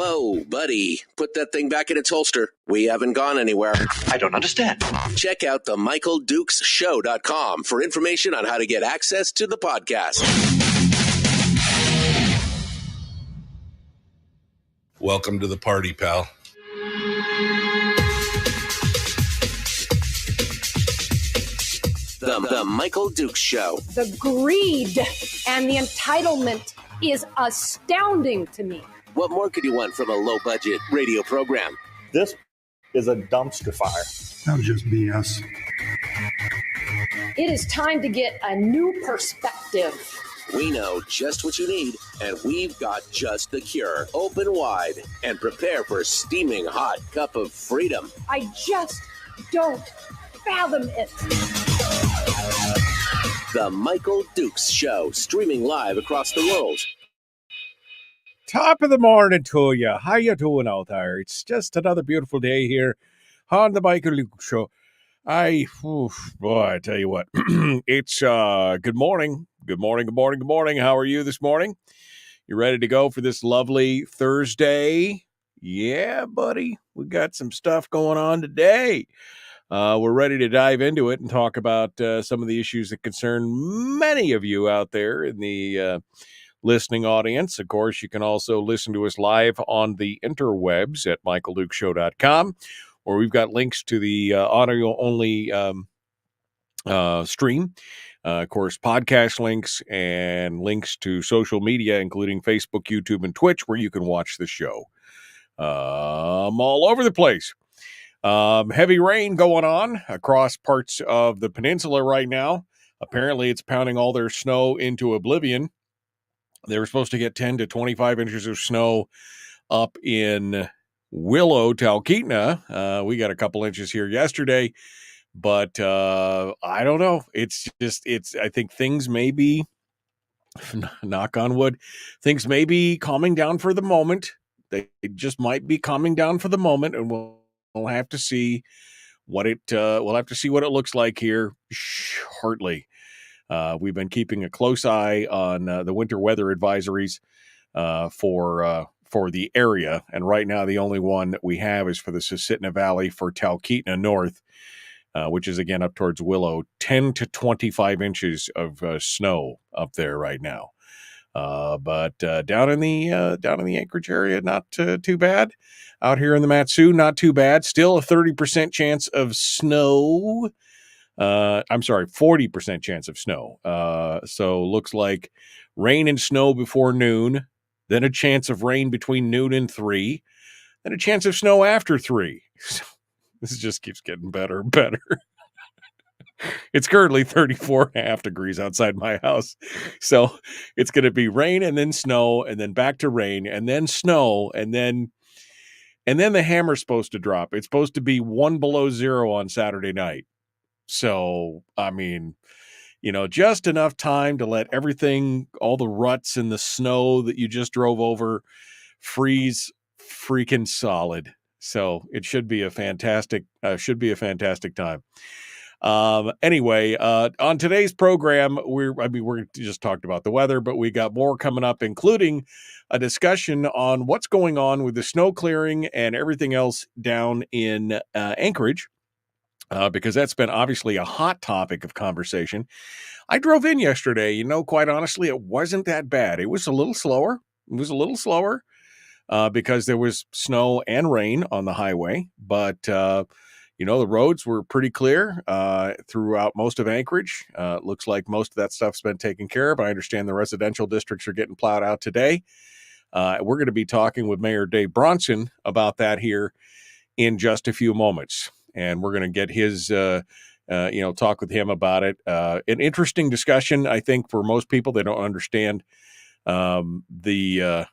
Whoa, buddy. Put that thing back in its holster. We haven't gone anywhere. I don't understand. Check out the MichaelDukesShow.com for information on how to get access to the podcast. Welcome to the party, pal. The Michael Dukes Show. The greed and the entitlement is astounding to me. What more could you want from a low-budget radio program? This is a dumpster fire. That was just BS. It is time to get a new perspective. We know just what you need, and we've got just the cure. Open wide and prepare for a steaming hot cup of freedom. I just don't fathom it. The Michael Dukes Show, streaming live across the world. Top of the morning to you. How you doing out there? It's just another beautiful day here on the Michael Dukes Show. I tell you what, it's good morning. Good morning, good morning, good morning. How are you this morning? You ready to go for this lovely Thursday? Yeah, buddy. We got some stuff going on today. We're ready to dive into it and talk about some of the issues that concern many of you out there in the listening audience. Of course, you can also listen to us live on the interwebs at michaeldukeshow.com, where we've got links to the audio-only stream. Of course, podcast links and links to social media, including Facebook, YouTube, and Twitch, where you can watch the show. I'm all over the place. Heavy rain going on across parts of the peninsula right now. Apparently, it's pounding all their snow into oblivion. They were supposed to get 10 to 25 inches of snow up in Willow, Talkeetna. We got a couple inches here yesterday, but I don't know. I think things may be, knock on wood, things may be calming down for the moment. They just might be calming down for the moment, and we'll have to see what it looks like here shortly. We've been keeping a close eye on the winter weather advisories for the area, and right now the only one that we have is for the Susitna Valley for Talkeetna North, which is again up towards Willow. 10 to 25 inches of snow up there right now. But down in the Anchorage area, not too bad. Out here in the Matsu, not too bad. Still a 30% chance of snow. 40% chance of snow. So looks like rain and snow before noon, then a chance of rain between noon and 3, then a chance of snow after 3. This just keeps getting better and better. It's currently 34.5 degrees outside my house. So it's going to be rain and then snow and then back to rain and then snow and then the hammer's supposed to drop. It's supposed to be 1 below 0 on Saturday night. So, I mean, just enough time to let everything, all the ruts and the snow that you just drove over, freeze freaking solid. So it should be a fantastic time. Anyway, on today's program, we're just talked about the weather, but we got more coming up, including a discussion on what's going on with the snow clearing and everything else down in Anchorage, because that's been obviously a hot topic of conversation. I drove in yesterday, quite honestly, it wasn't that bad. It was a little slower. Because there was snow and rain on the highway, but the roads were pretty clear throughout most of Anchorage. Looks like most of that stuff's been taken care of. I understand the residential districts are getting plowed out today. We're going to be talking with Mayor Dave Bronson about that here in just a few moments. And we're going to get his, talk with him about it. An interesting discussion, I think, for most people. They don't understand the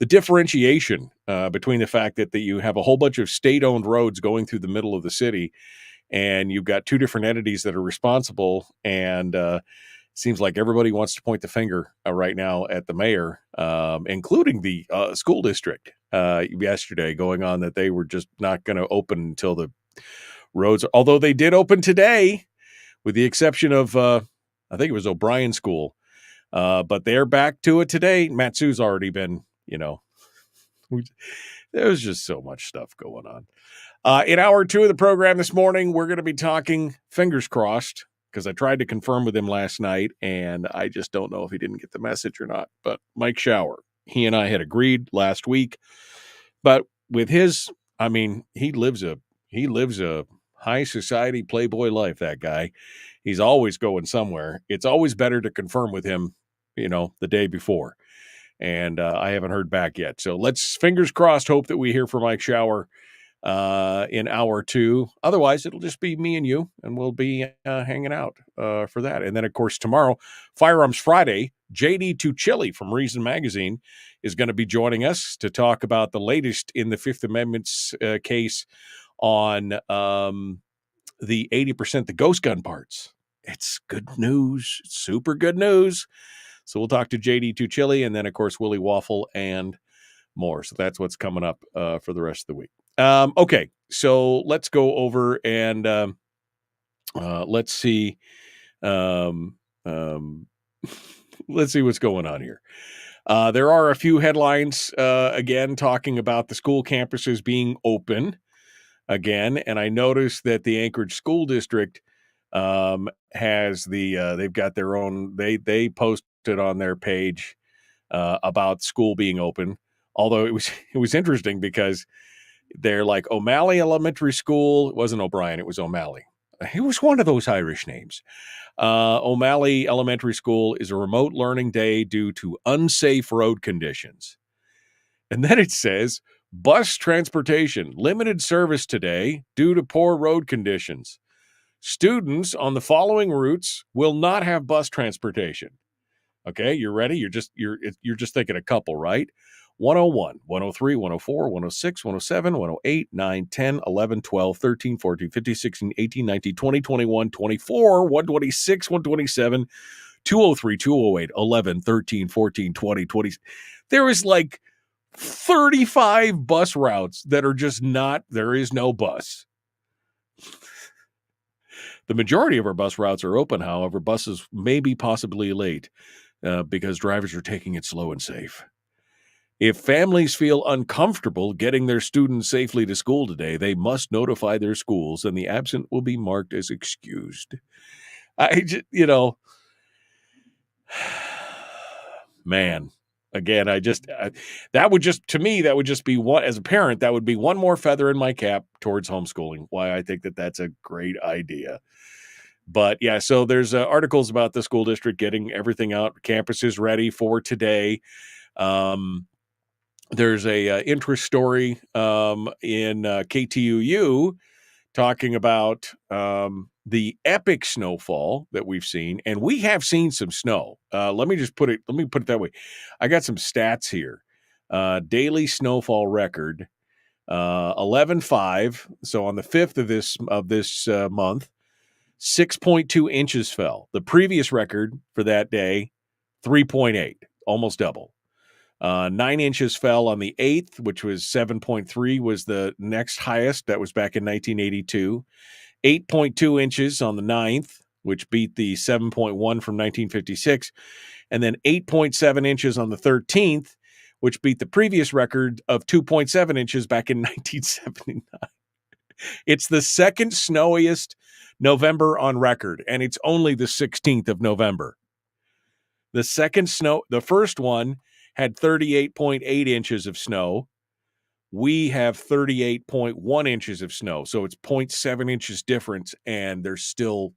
differentiation between the fact that you have a whole bunch of state-owned roads going through the middle of the city, and you've got two different entities that are responsible, and it seems like everybody wants to point the finger right now at the mayor, including the school district yesterday, going on that they were just not going to open until the roads, although they did open today, with the exception of, I think it was O'Brien School. But they're back to it today. Matsu's already been, There was just so much stuff going on. In hour 2 of the program this morning, we're going to be talking, fingers crossed, because I tried to confirm with him last night, and I just don't know if he didn't get the message or not. But Mike Shower, he and I had agreed last week. But with his, I mean, he lives a high society playboy life, that guy. He's always going somewhere. It's always better to confirm with him, the day before. And I haven't heard back yet. So let's, fingers crossed, hope that we hear from Mike Shower in hour 2. Otherwise, it'll just be me and you, and we'll be hanging out for that. And then, of course, tomorrow, Firearms Friday, JD Tuchili from Reason Magazine is going to be joining us to talk about the latest in the Fifth Amendment's case on the 80% the ghost gun parts. It's good news, super good news. So we'll talk to JD Tuchili, and then, of course, Willie Waffle and more. So that's what's coming up for the rest of the week. Okay, so let's go over and let's see. Let's see what's going on here. There are a few headlines, again, talking about the school campuses being open again. And I noticed that the Anchorage School District has they've got their own, they posted on their page about school being open. Although it was interesting because they're like O'Malley Elementary School. It wasn't O'Brien, it was O'Malley. It was one of those Irish names. O'Malley Elementary School is a remote learning day due to unsafe road conditions. And then it says, bus transportation, limited service today due to poor road conditions. Students on the following routes will not have bus transportation. Okay, you're ready? You're just thinking a couple, right? 101, 103, 104, 106, 107, 108, 9, 10, 11, 12, 13, 14, 15, 16, 18, 19, 20, 21, 24, 126, 127, 203, 208, 11, 13, 14, 20, 20. There is like 35 bus routes that are just not, there is no bus. The majority of our bus routes are open, however, buses may be possibly late because drivers are taking it slow and safe. If families feel uncomfortable getting their students safely to school today, they must notify their schools, and the absent will be marked as excused. Man, again, that would just be one, as a parent, that would be one more feather in my cap towards homeschooling. Why I think that that's a great idea. But yeah, so there's articles about the school district getting everything out, campuses ready for today. There's a interest story in KTUU talking about the epic snowfall that we've seen, and we have seen some snow. Let me put it that way. I got some stats here. Daily snowfall record 11.5. So on the 5th of this month, 6.2 inches fell. The previous record for that day, 3.8, almost double. 9 inches fell on the 8th, which was 7.3 was the next highest. That was back in 1982. 8.2 inches on the 9th, which beat the 7.1 from 1956. And then 8.7 inches on the 13th, which beat the previous record of 2.7 inches back in 1979. It's the second snowiest November on record, and it's only the 16th of November. The first one had 38.8 inches of snow. We have 38.1 inches of snow. So it's 0.7 inches difference, and there's still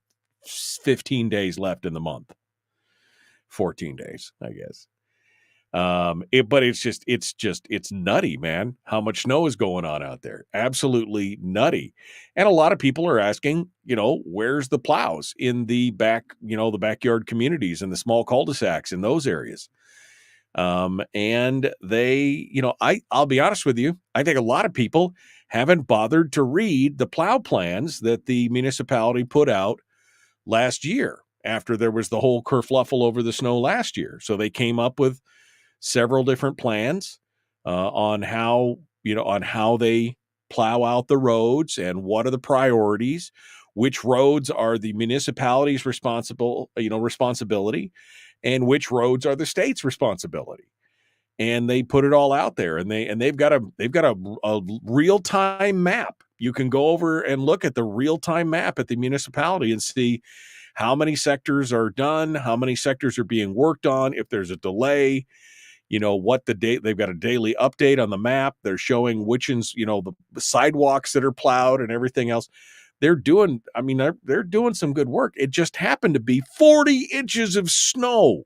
15 days left in the month. 14 days, I guess. But it's nutty, man, how much snow is going on out there. Absolutely nutty. And a lot of people are asking, where's the plows in the the backyard communities and the small cul-de-sacs in those areas? And they, I'll be honest with you, I think a lot of people haven't bothered to read the plow plans that the municipality put out last year after there was the whole kerfluffle over the snow last year. So they came up with several different plans on how they plow out the roads and what are the priorities, which roads are the municipality's responsibility, and which roads are the state's responsibility. and they put it all out there, and they've got a real-time map. You can go over and look at the real-time map at the municipality and see how many sectors are done, how many sectors are being worked on, if there's a delay, what the date. They've got a daily update on the map. They're showing which ones, the sidewalks that are plowed and everything else. They're doing some good work. It just happened to be 40 inches of snow.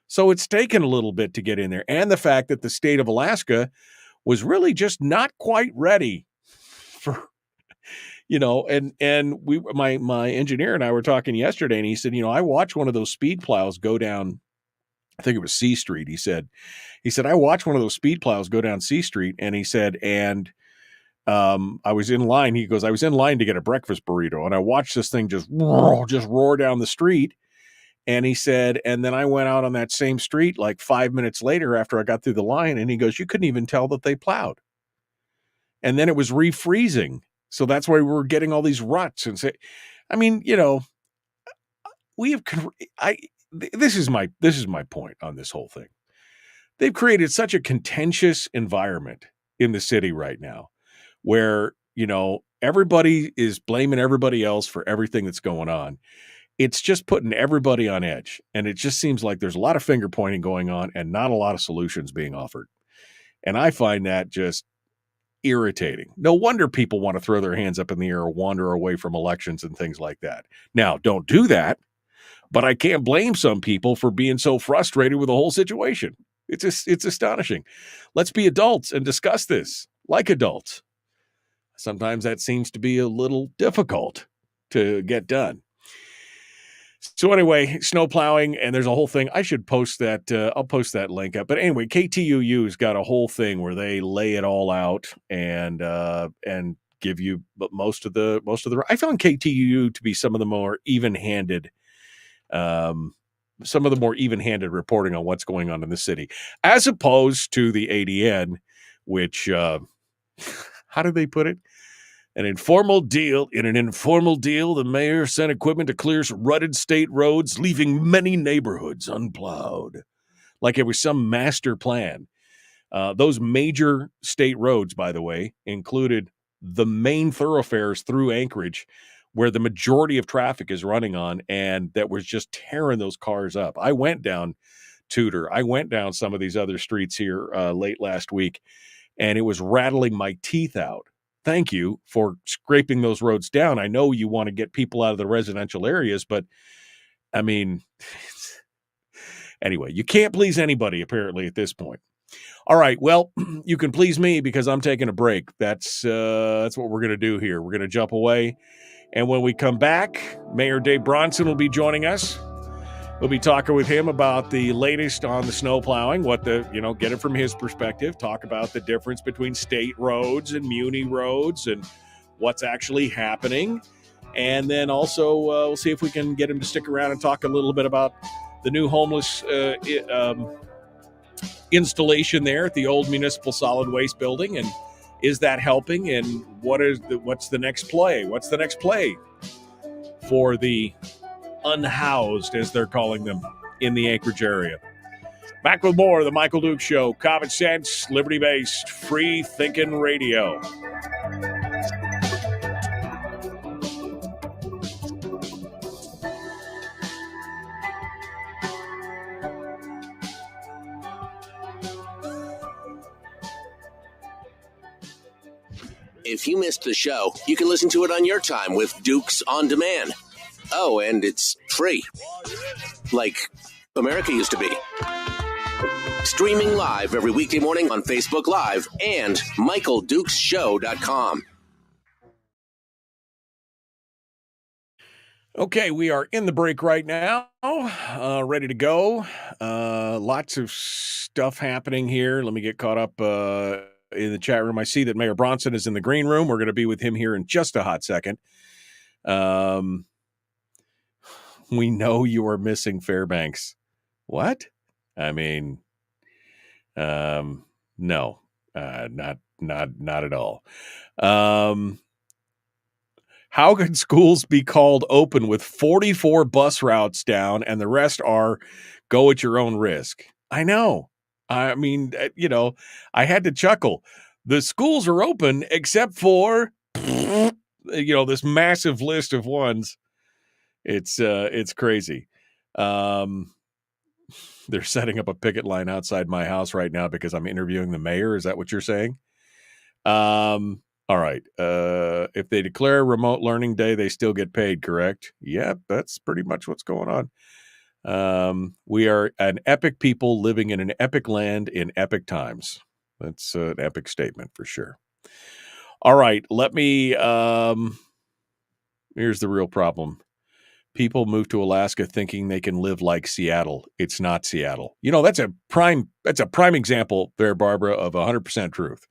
So it's taken a little bit to get in there. And the fact that the state of Alaska was really just not quite ready for, and my engineer and I were talking yesterday, and he said, I watched one of those speed plows go down, I think it was C Street. He said, I watched one of those speed plows go down C Street, and he said, I was in line. He goes, I was in line to get a breakfast burrito, and I watched this thing just roar down the street. And he said, and then I went out on that same street like 5 minutes later after I got through the line, and he goes, you couldn't even tell that they plowed. And then it was refreezing. So that's why we were getting all these ruts. And say, this is my point on this whole thing. They've created such a contentious environment in the city right now where, everybody is blaming everybody else for everything that's going on. It's just putting everybody on edge. And it just seems like there's a lot of finger pointing going on and not a lot of solutions being offered. And I find that just irritating. No wonder people want to throw their hands up in the air or wander away from elections and things like that. Now, don't do that, but I can't blame some people for being so frustrated with the whole situation. It's astonishing. Let's be adults and discuss this like adults. Sometimes that seems to be a little difficult to get done. So anyway, snow plowing, and there's a whole thing. I should post that. I'll post that link up. But anyway, KTUU's got a whole thing where they lay it all out and give you most of the. I found KTUU to be some of the more even-handed, reporting on what's going on in the city, as opposed to the ADN, which how do they put it? In an informal deal, the mayor sent equipment to clear rutted state roads, leaving many neighborhoods unplowed. Like it was some master plan. Those major state roads, by the way, included the main thoroughfares through Anchorage, where the majority of traffic is running on, and that was just tearing those cars up. I went down Tudor. I went down some of these other streets here late last week, and it was rattling my teeth out. Thank you for scraping those roads down. I know you want to get people out of the residential areas, but anyway, you can't please anybody apparently at this point. All right, well, you can please me because I'm taking a break. That's what we're going to do here. We're going to jump away, and when we come back, Mayor Dave Bronson will be joining us. We'll be talking with him about the latest on the snow plowing, get it from his perspective, talk about the difference between state roads and muni roads and what's actually happening. And then also we'll see if we can get him to stick around and talk a little bit about the new homeless installation there at the old municipal solid waste building. And is that helping? And what's the next play? What's the next play for the unhoused, as they're calling them, in the Anchorage area? Back with more of the Michael Duke Show. Common sense, liberty-based, free-thinking radio. If you missed the show, you can listen to it on your time with Dukes On Demand. Oh, and it's free. Like America used to be. Streaming live every weekday morning on Facebook Live and MichaelDukesShow.com. Okay, we are in the break right now, ready to go. Lots of stuff happening here. Let me get caught up in the chat room. I see that Mayor Bronson is in the green room. We're going to be with him here in just a hot second. We know you are missing Fairbanks. What? I mean, no, not at all. How can schools be called open with 44 bus routes down and the rest are go at your own risk? I know. I mean, I had to chuckle. The schools are open except for, this massive list of ones. It's crazy. They're setting up a picket line outside my house right now because I'm interviewing the mayor. Is that what you're saying? All right. If they declare remote learning day, they still get paid, correct? Yeah, that's pretty much what's going on. We are an epic people living in an epic land in epic times. That's an epic statement for sure. All right. Here's the real problem. People move to Alaska thinking they can live like Seattle. It's not Seattle. That's a prime example there, Barbara, of 100% truth.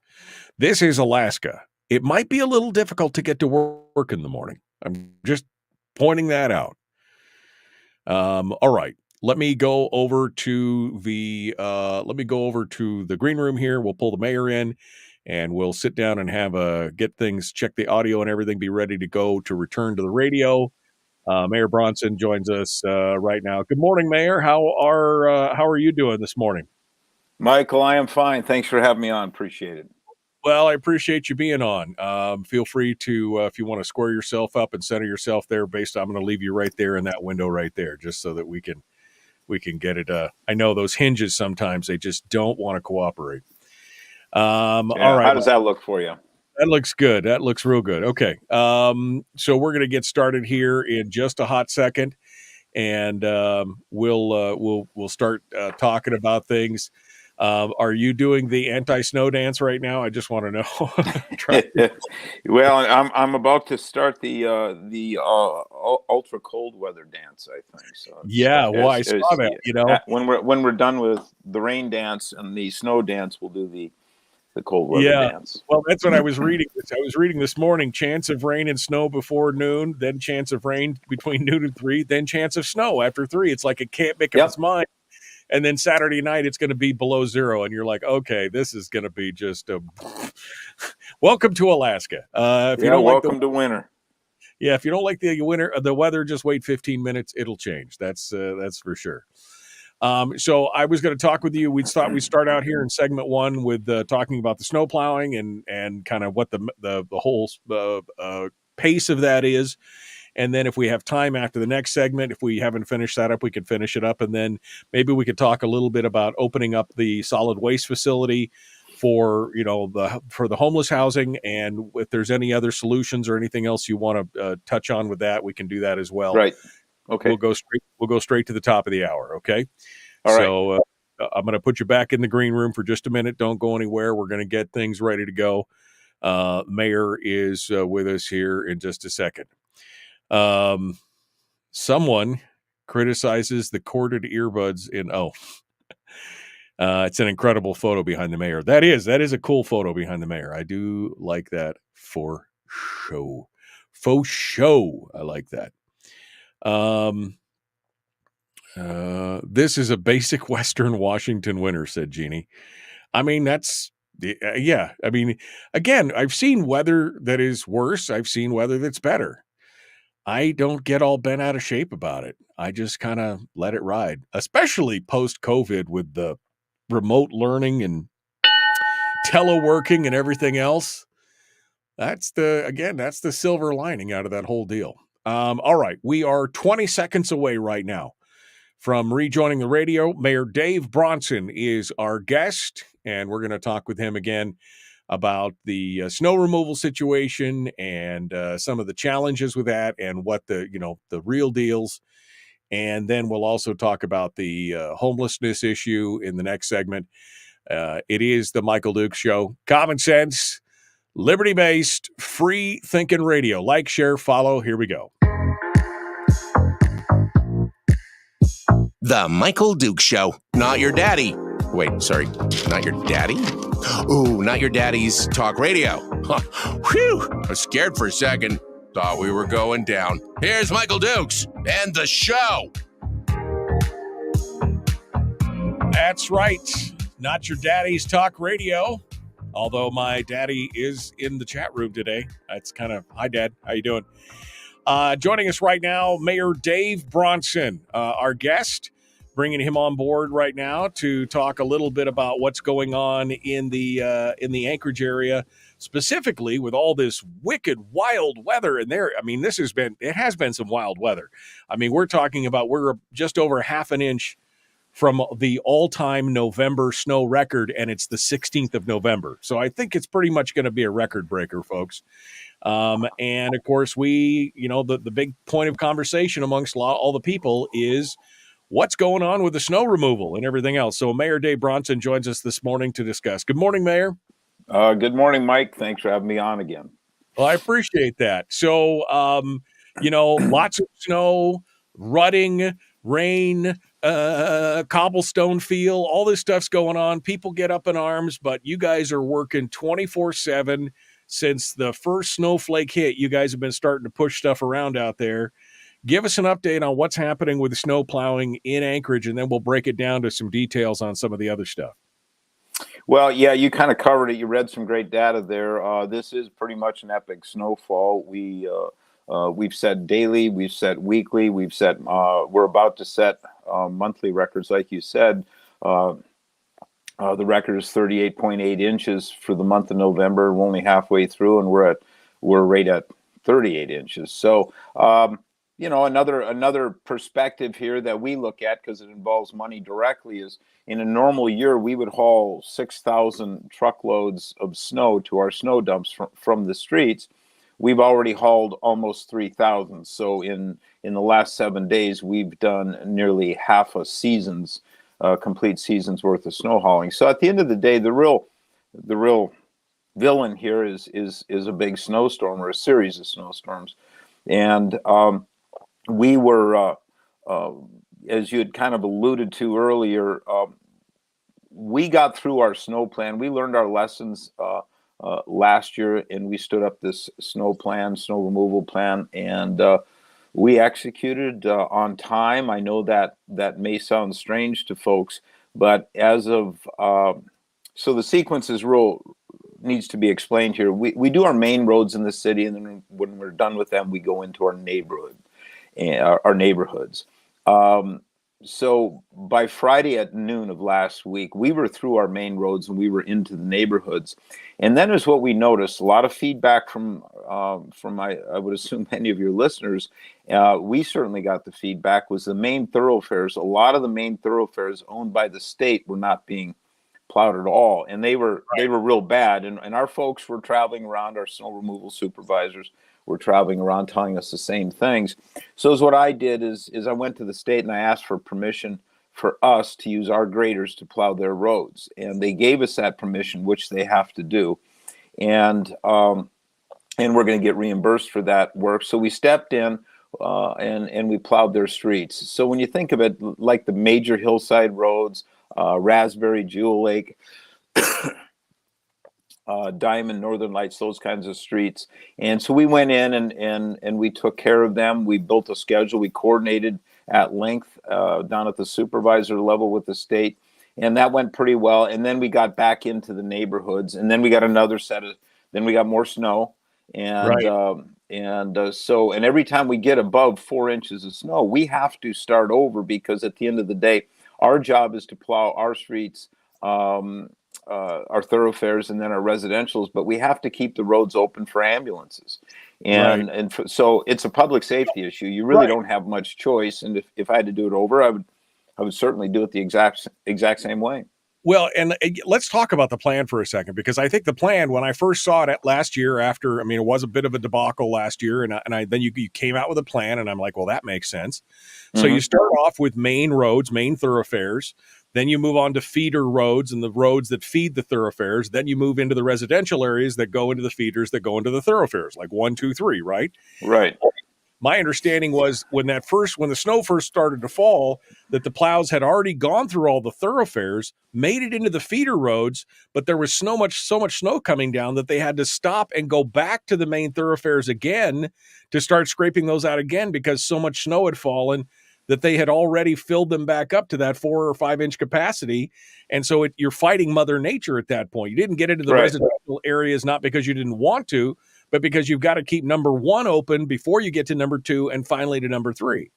This is Alaska. It might be a little difficult to get to work in the morning. I'm just pointing that out. All right. Let me go over to the green room here. We'll pull the mayor in and we'll sit down and get things, check the audio and everything, be ready to go to return to the radio. Mayor Bronson joins us right now. Good morning, Mayor. How are you doing this morning? Michael, I am fine. Thanks for having me on. Appreciate it. Well, I appreciate you being on. Feel free to, if you want to square yourself up and center yourself there, I'm going to leave you right there in that window right there, just so that we can get it. I know those hinges sometimes they just don't want to cooperate. All right. How does that look for you? That looks good. That looks real good. Okay. So we're going to get started here in just a hot second, and we'll start talking about things. Are you doing the anti-snow dance right now? I just want to know. Well, I'm about to start the ultra cold weather dance, I think. So I saw that. When we're done with the rain dance and the snow dance, we'll do the cold weather dance. Well, that's what I was reading. I was reading this morning: chance of rain and snow before noon, then chance of rain between noon and 3, then chance of snow after 3. It's like it can't make up its mind. And then Saturday night, it's going to be below 0. And you're like, okay, this is going to be just a welcome to Alaska. If you don't welcome to winter. Yeah. If you don't like the winter, the weather, just wait 15 minutes. It'll change. That's for sure. So I was going to talk with you. We thought we'd start out here in segment 1 with talking about the snow plowing and kind of what the whole pace of that is. And then if we have time after the next segment, if we haven't finished that up, we can finish it up. And then maybe we could talk a little bit about opening up the solid waste facility for the homeless housing. And if there's any other solutions or anything else you want to touch on with that, we can do that as well. Right. Okay. We'll go straight to the top of the hour. Okay. All right. So I'm going to put you back in the green room for just a minute. Don't go anywhere. We're going to get things ready to go. Mayor is with us here in just a second. Someone criticizes the corded earbuds it's an incredible photo behind the mayor. That is a cool photo behind the mayor. I do like that for show. Faux show. I like that. This is a basic Western Washington winter, said Jeannie. I mean, that's yeah. I mean, again, I've seen weather that is worse. I've seen weather that's better. I don't get all bent out of shape about it. I just kind of let it ride, especially post-COVID with the remote learning and teleworking and everything else. That's the silver lining out of that whole deal. All right. We are 20 seconds away right now from rejoining the radio. Mayor Dave Bronson is our guest, and we're going to talk with him again about the snow removal situation and some of the challenges with that and what the real deals. And then we'll also talk about the homelessness issue in the next segment. It is the Michael Dukes Show. Common sense, liberty-based, free-thinking radio. Like, share, follow. Here we go. The Michael Dukes Show. Not your daddy. Wait, sorry. Not your daddy? Ooh, not your daddy's talk radio. Whew. I was scared for a second. Thought we were going down. Here's Michael Dukes and the show. That's right. Not your daddy's talk radio. Although my daddy is in the chat room today. That's kind of, hi, Dad. How you doing? Joining us right now, Mayor Dave Bronson, our guest. bringing him on board right now to talk a little bit about what's going on in the Anchorage area, specifically with all this wicked wild weather. And there, I mean, it has been some wild weather. I mean, we're talking about we're just over half an inch from the all-time November snow record, and it's the 16th of November. So I think it's pretty much going to be a record breaker, folks. And of course, the big point of conversation amongst all the people is what's going on with the snow removal and everything else. So Mayor Dave Bronson joins us this morning to discuss. Good morning, Mayor. Good morning, Mike. Thanks for having me on again. Well, I appreciate that. So, lots of snow, rutting, rain, cobblestone feel, all this stuff's going on. People get up in arms, but you guys are working 24/7. Since the first snowflake hit, you guys have been starting to push stuff around out there. Give us an update on what's happening with the snow plowing in Anchorage, and then we'll break it down to some details on some of the other stuff. Well, yeah, you kind of covered it. You read some great data there. This is pretty much an epic snowfall. We've set daily, we've set weekly, we're about to set monthly records, like you said. The record is 38.8 inches for the month of November. We're only halfway through, and we're right at 38 inches. So, another perspective here that we look at, because it involves money directly, is in a normal year we would haul 6,000 truckloads of snow to our snow dumps from the streets. We've already hauled almost 3,000. So in the last 7 days, we've done nearly half a season's complete season's worth of snow hauling. So at the end of the day, the real villain here is a big snowstorm, or a series of snowstorms. And we were, as you had kind of alluded to earlier, we got through our snow plan. We learned our lessons last year, and we stood up this snow removal plan, and we executed on time. I know that may sound strange to folks, but as of so the sequence needs to be explained here. We do our main roads in the city, and then when we're done with them, we go into our neighborhoods. So by Friday at noon of last week, we were through our main roads and we were into the neighborhoods. And then is what we noticed, a lot of feedback from I would assume many of your listeners. We certainly got the feedback, was the main thoroughfares. A lot of the main thoroughfares owned by the state were not being plowed at all. And they were real bad. And our folks were traveling around, our snow removal supervisors were traveling around telling us the same things. So what I did is I went to the state and I asked for permission for us to use our graders to plow their roads. And they gave us that permission, which they have to do. And we're going to get reimbursed for that work. So we stepped in and we plowed their streets. So when you think of it, like the major hillside roads, Raspberry, Jewel Lake, Diamond, Northern Lights, those kinds of streets. And so we went in and we took care of them. We built a schedule. We coordinated at length down at the supervisor level with the state. And that went pretty well. And then we got back into the neighborhoods. And then we got another then we got more snow. And so every time we get above 4 inches of snow, we have to start over, because at the end of the day, our job is to plow our streets, our thoroughfares, and then our residentials, but we have to keep the roads open for ambulances. So it's a public safety issue. You really don't have much choice. And if I had to do it over, I would certainly do it the exact same way. Well, and let's talk about the plan for a second, because I think the plan, when I first saw it last year, it was a bit of a debacle last year, and then you came out with a plan, and I'm like, well, that makes sense. Mm-hmm. So you start off with main roads, main thoroughfares, then you move on to feeder roads and the roads that feed the thoroughfares, then you move into the residential areas that go into the feeders that go into the thoroughfares, like 1, 2, 3, right? Right. My understanding was when the snow first started to fall, that the plows had already gone through all the thoroughfares, made it into the feeder roads, but there was so much snow coming down that they had to stop and go back to the main thoroughfares again to start scraping those out again, because so much snow had fallen that they had already filled them back up to that 4 or 5 inch capacity. And so you're fighting Mother Nature at that point. You didn't get into the residential areas, not because you didn't want to, but because you've got to keep number 1 open before you get to number 2 and finally to number 3.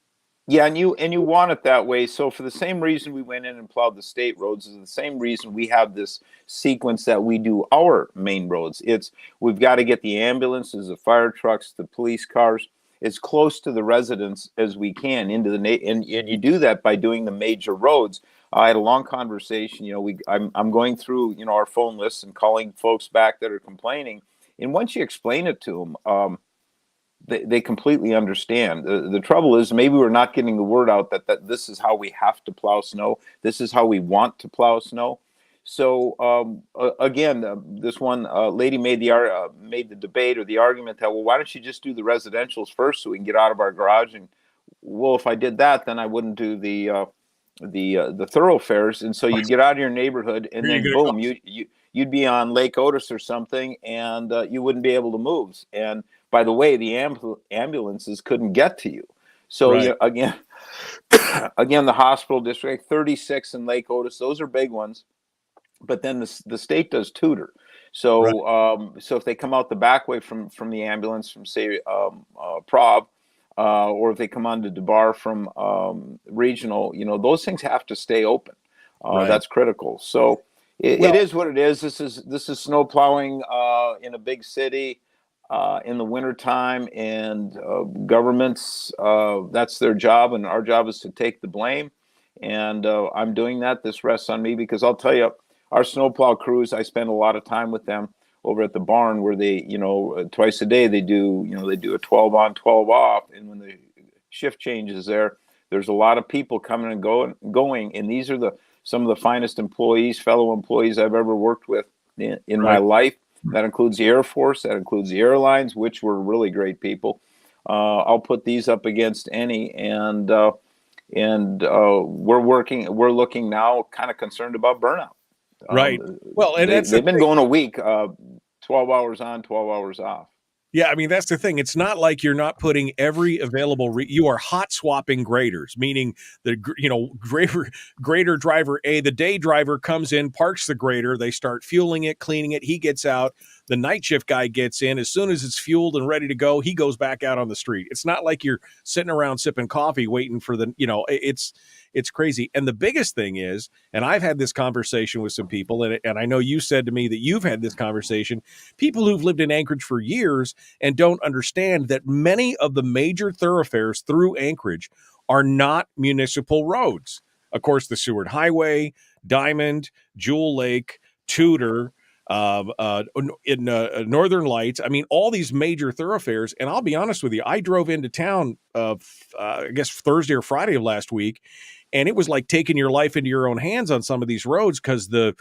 Yeah, and you want it that way. So for the same reason we went in and plowed the state roads is the same reason we have this sequence that we do our main roads. It's we've got to get the ambulances, the fire trucks, the police cars as close to the residents as we can into the and you do that by doing the major roads. I had a long conversation. I'm going through our phone lists and calling folks back that are complaining. And once you explain it to them, they completely understand. The trouble is maybe we're not getting the word out that this is how we have to plow snow. This is how we want to plow snow. So again, this one lady made the debate or the argument that, well, why don't you just do the residentials first so we can get out of our garage? And well, if I did that, then I wouldn't do the thoroughfares. And so you'd get out of your neighborhood, and then boom, you'd be on Lake Otis or something, and you wouldn't be able to move. And by the way, the ambulances couldn't get to you. So Right. Again, the hospital district, 36 in Lake Otis, those are big ones. But then the state does tutor. So so if they come out the back way from the ambulance from say Prob, or if they come on to DeBar from regional, those things have to stay open. Right. That's critical. So it is what it is. This is snow plowing in a big city in the wintertime, and governments, that's their job, and our job is to take the blame. And I'm doing that. This rests on me because I'll tell you, our snowplow crews, I spend a lot of time with them over at the barn where they, twice a day they do a 12 on, 12 off. And when the shift changes there's a lot of people coming and going. And these are some of the finest fellow employees I've ever worked with in my life. That includes the Air Force, that includes the airlines, which were really great people. I'll put these up against any, and we're looking now kind of concerned about burnout. Right. Well, and they've been going a week, 12 hours on, 12 hours off. Yeah, I mean, that's the thing. It's not like you're not putting every available you are hot swapping graders, meaning the grader driver A, the day driver comes in, parks the grader, they start fueling it, cleaning it, he gets out, the night shift guy gets in, as soon as it's fueled and ready to go, he goes back out on the street. It's not like you're sitting around sipping coffee waiting for it's crazy. And the biggest thing is, and I've had this conversation with some people, and I know you said to me that you've had this conversation, people who've lived in Anchorage for years and don't understand that many of the major thoroughfares through Anchorage are not municipal roads. Of course, the Seward Highway, Diamond, Jewel Lake, Tudor, in Northern Lights. I mean, all these major thoroughfares. And I'll be honest with you, I drove into town, I guess Thursday or Friday of last week, and it was like taking your life into your own hands on some of these roads because the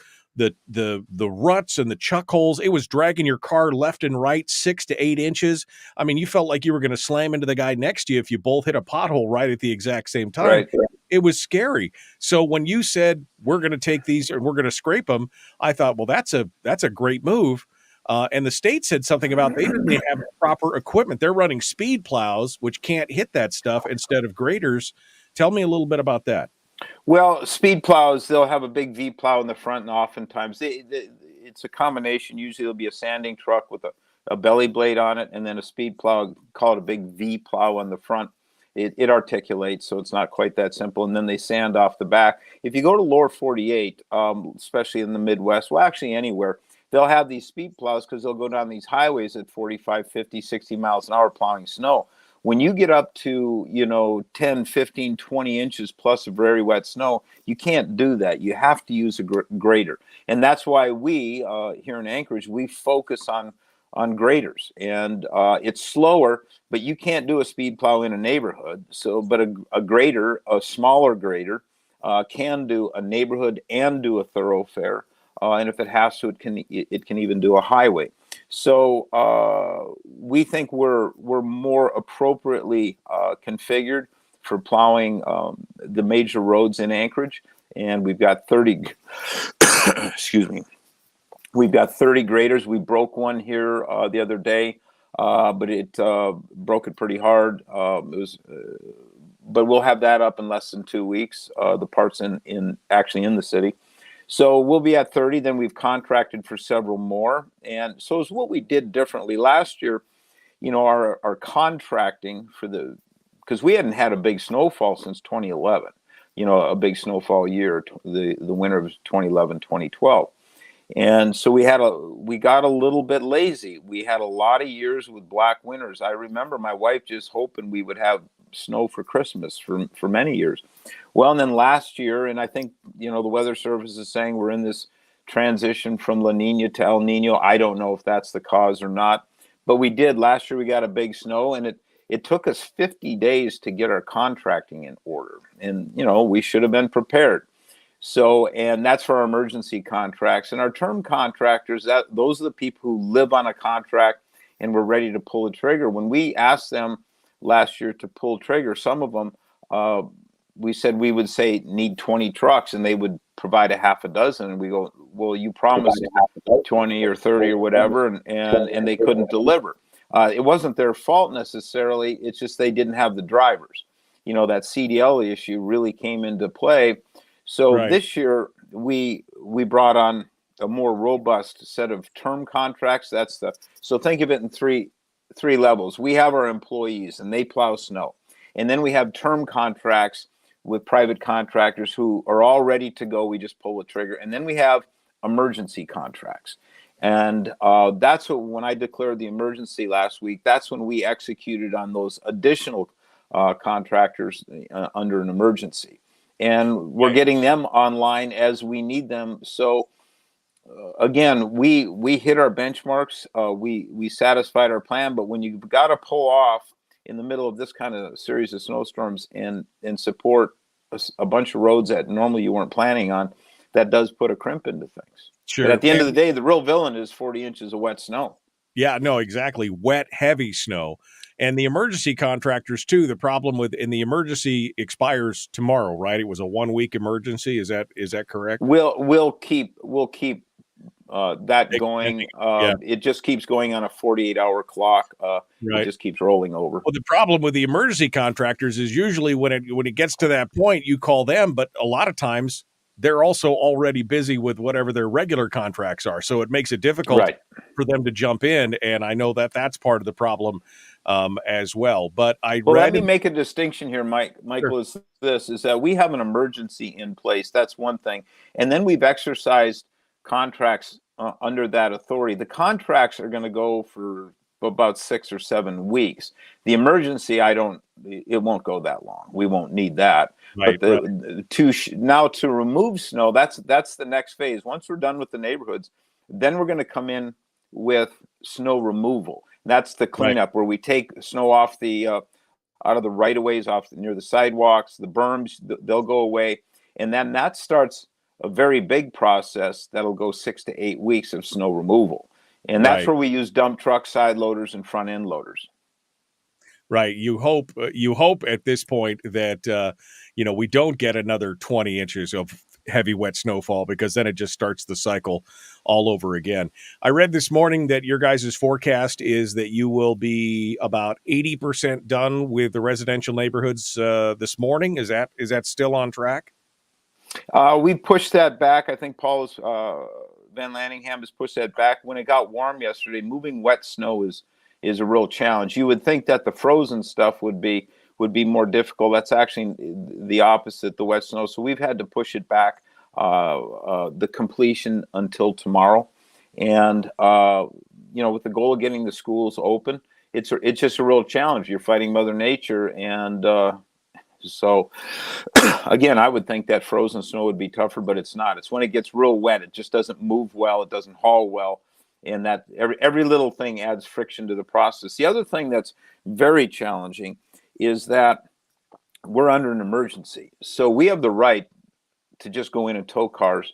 ruts and the chuck holes, it was dragging your car left and right 6 to 8 inches. I mean, you felt like you were going to slam into the guy next to you if you both hit a pothole right at the exact same time. Right. It was scary. So when you said we're going to take these or we're going to scrape them, I thought, well, that's a great move. And the state said something about they didn't have proper equipment. They're running speed plows, which can't hit that stuff instead of graders. Tell me a little bit about that. Well, speed plows, they'll have a big V plow in the front, and oftentimes it's a combination. Usually it'll be a sanding truck with a belly blade on it, and then a speed plow, call it a big V plow on the front. It articulates, so it's not quite that simple, and then they sand off the back. If you go to lower 48, especially in the Midwest, well, actually anywhere, they'll have these speed plows because they'll go down these highways at 45, 50, 60 miles an hour plowing snow. When you get up to, 10, 15, 20 inches plus of very wet snow, you can't do that. You have to use a grader. And that's why we, here in Anchorage, we focus on graders. And it's slower, but you can't do a speed plow in a neighborhood. But a grader, a smaller grader, can do a neighborhood and do a thoroughfare. And if it has to, it can even do a highway. So we think we're more appropriately configured for plowing the major roads in Anchorage, and we've got 30. Excuse me. We've got 30 graders. We broke one here the other day, but it broke it pretty hard. But we'll have that up in less than 2 weeks. The parts actually in the city. So we'll be at 30, then we've contracted for several more. And so it's what we did differently. Last year, our contracting for the because we hadn't had a big snowfall since 2011, a big snowfall year, the winter of 2011, 2012. And so we got a little bit lazy. We had a lot of years with black winters. I remember my wife just hoping we would have snow for Christmas for many years. Well, and then last year, and I think, the Weather Service is saying we're in this transition from La Nina to El Nino. I don't know if that's the cause or not, but we did. Last year we got a big snow, and it took us 50 days to get our contracting in order. And, we should have been prepared. So, and that's for our emergency contracts. And our term contractors, those are the people who live on a contract and were ready to pull the trigger. When we asked them last year to pull trigger, some of them, we said we would say need 20 trucks, and they would provide a half a dozen. And we go, well, you promised 20 or 30 or whatever, and they couldn't deliver. It wasn't their fault necessarily. It's just they didn't have the drivers. That CDL issue really came into play. So This year we brought on a more robust set of term contracts. So think of it in three levels. We have our employees, and they plow snow, and then we have term contracts with private contractors who are all ready to go. We just pull the trigger, and then we have emergency contracts, and that's when I declared the emergency last week. That's when we executed on those additional contractors under an emergency. And we're getting them online as we need them. So again, we hit our benchmarks. We satisfied our plan. But when you've got to pull off in the middle of this kind of series of snowstorms and support a bunch of roads that normally you weren't planning on, that does put a crimp into things. Sure. But at the end of the day, the real villain is 40 inches of wet snow. Yeah, no, exactly. Wet, heavy snow. And the emergency contractors too. The problem in the emergency expires tomorrow, right? It was a 1 week emergency. Is that correct? We'll keep that going. It just keeps going on a 48-hour clock. It just keeps rolling over. Well, the problem with the emergency contractors is usually when it gets to that point, you call them, but a lot of times they're also already busy with whatever their regular contracts are. So it makes it difficult for them to jump in. And I know that that's part of the problem as well. But let me make a distinction here, Michael, is that we have an emergency in place. That's one thing. And then we've exercised contracts under that authority. The contracts are going to go for about 6 or 7 weeks. The emergency, it won't go that long. We won't need that. Right, but to remove snow, that's the next phase. Once we're done with the neighborhoods, then we're going to come in with snow removal. That's the cleanup where we take snow off out of the right of ways, near the sidewalks, the berms. They'll go away, and then that starts a very big process that'll go 6 to 8 weeks of snow removal, and that's where we use dump trucks, side loaders, and front end loaders. Right. You hope at this point that, we don't get another 20 inches of heavy wet snowfall, because then it just starts the cycle all over again. I read this morning that your guys' forecast is that you will be about 80% done with the residential neighborhoods this morning. Is that still on track? We pushed that back. I think Paul Van Lanningham has pushed that back. When it got warm yesterday, moving wet snow is a real challenge. You would think that the frozen stuff would be more difficult. That's actually the opposite, the wet snow. So we've had to push it back, the completion until tomorrow. And, with the goal of getting the schools open, it's just a real challenge. You're fighting Mother Nature. And so, again, I would think that frozen snow would be tougher, but it's not. It's when it gets real wet. It just doesn't move well. It doesn't haul well. And that every little thing adds friction to the process. The other thing that's very challenging is that we're under an emergency. So we have the right to just go in and tow cars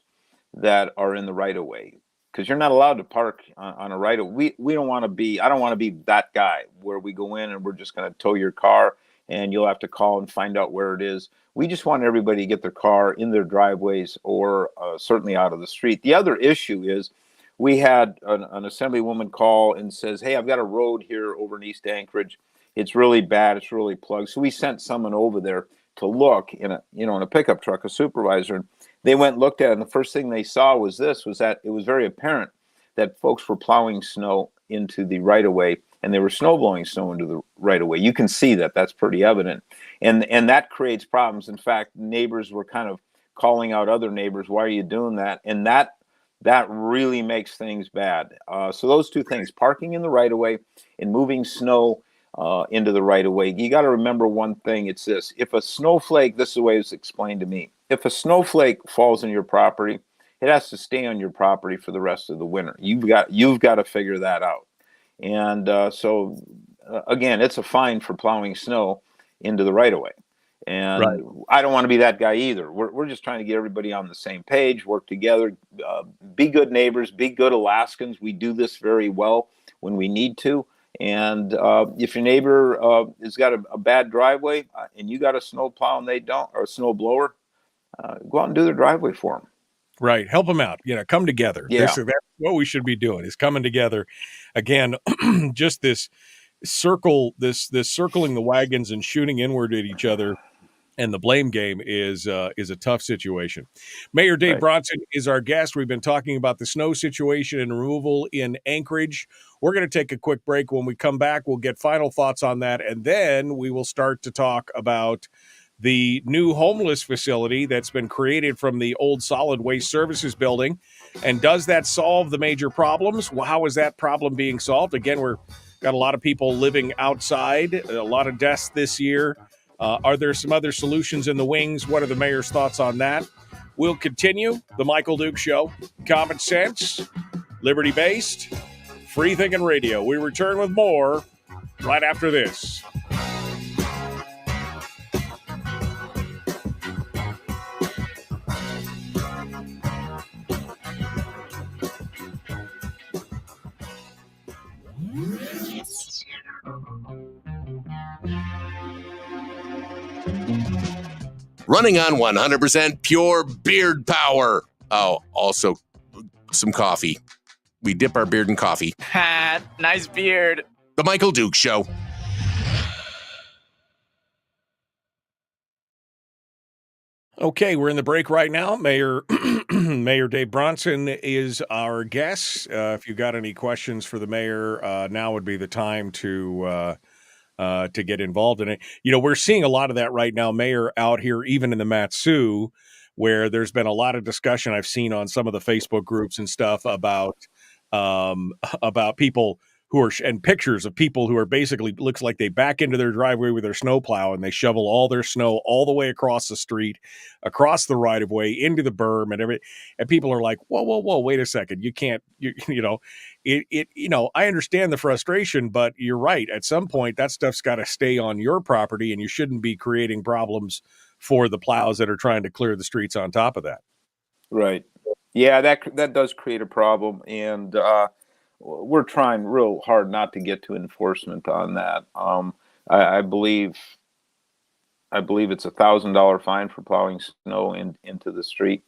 that are in the right of way, because you're not allowed to park on a right of way. I don't want to be that guy where we go in and we're just going to tow your car and you'll have to call and find out where it is. We just want everybody to get their car in their driveways or certainly out of the street. The other issue is, we had an assemblywoman call and says, "Hey, I've got a road here over in East Anchorage. It's really bad. It's really plugged." So we sent someone over there to look in a pickup truck, a supervisor. And they went and looked at it. And the first thing they saw was that it was very apparent that folks were plowing snow into the right of way, and they were snow blowing snow right away. You can see that. That's pretty evident. And that creates problems. In fact, neighbors were kind of calling out other neighbors, why are you doing that? And that really makes things bad. So those two things, parking in the right of way and moving snow into the right of way. You got to remember one thing. It's this: if a snowflake, this is the way it's explained to me. If a snowflake falls on your property, it has to stay on your property for the rest of the winter. You've got to figure that out. And so again, it's a fine for plowing snow into the right of way. And Right. I don't want to be that guy either. We're just trying to get everybody on the same page, work together, be good neighbors, be good Alaskans. We do this very well when we need to. And if your neighbor has got a bad driveway and you got a snow plow and they don't, or a snow blower, go out and do their driveway for them. Right. Help them out. Come together. Yeah. That's what we should be doing, is coming together. Again, just this circling the wagons and shooting inward at each other. And the blame game is a tough situation. Mayor Dave Bronson is our guest. We've been talking about the snow situation and removal in Anchorage. We're going to take a quick break. When we come back, we'll get final thoughts on that, and then we will start to talk about the new homeless facility that's been created from the old solid waste services building. And does that solve the major problems? Well, how is that problem being solved? Again, we're got a lot of people living outside, a lot of deaths this year. Are there some other solutions in the wings? What are the mayor's thoughts on that? We'll continue the Michael Duke Show. Common sense, liberty-based, free-thinking radio. We return with more right after this. Running on 100% pure beard power. Oh, also some coffee. We dip our beard in coffee. Ha, nice beard. The Michael Duke Show. Okay, we're in the break right now. Mayor Dave Bronson is our guest. If you got any questions for the mayor, now would be the time to get involved in it. We're seeing a lot of that right now, Mayor, out here, even in the Matsu, where there's been a lot of discussion I've seen on some of the Facebook groups and stuff about people who are, and pictures of people who are basically, looks like they back into their driveway with their snowplow and they shovel all their snow all the way across the street, across the right of way, into the berm and everything. And people are like, whoa, wait a second. You can't, I understand the frustration, but you're right. At some point, that stuff's got to stay on your property, and you shouldn't be creating problems for the plows that are trying to clear the streets on top of that. Right. Yeah, that does create a problem, and we're trying real hard not to get to enforcement on that. I believe it's $1,000 fine for plowing snow into the street.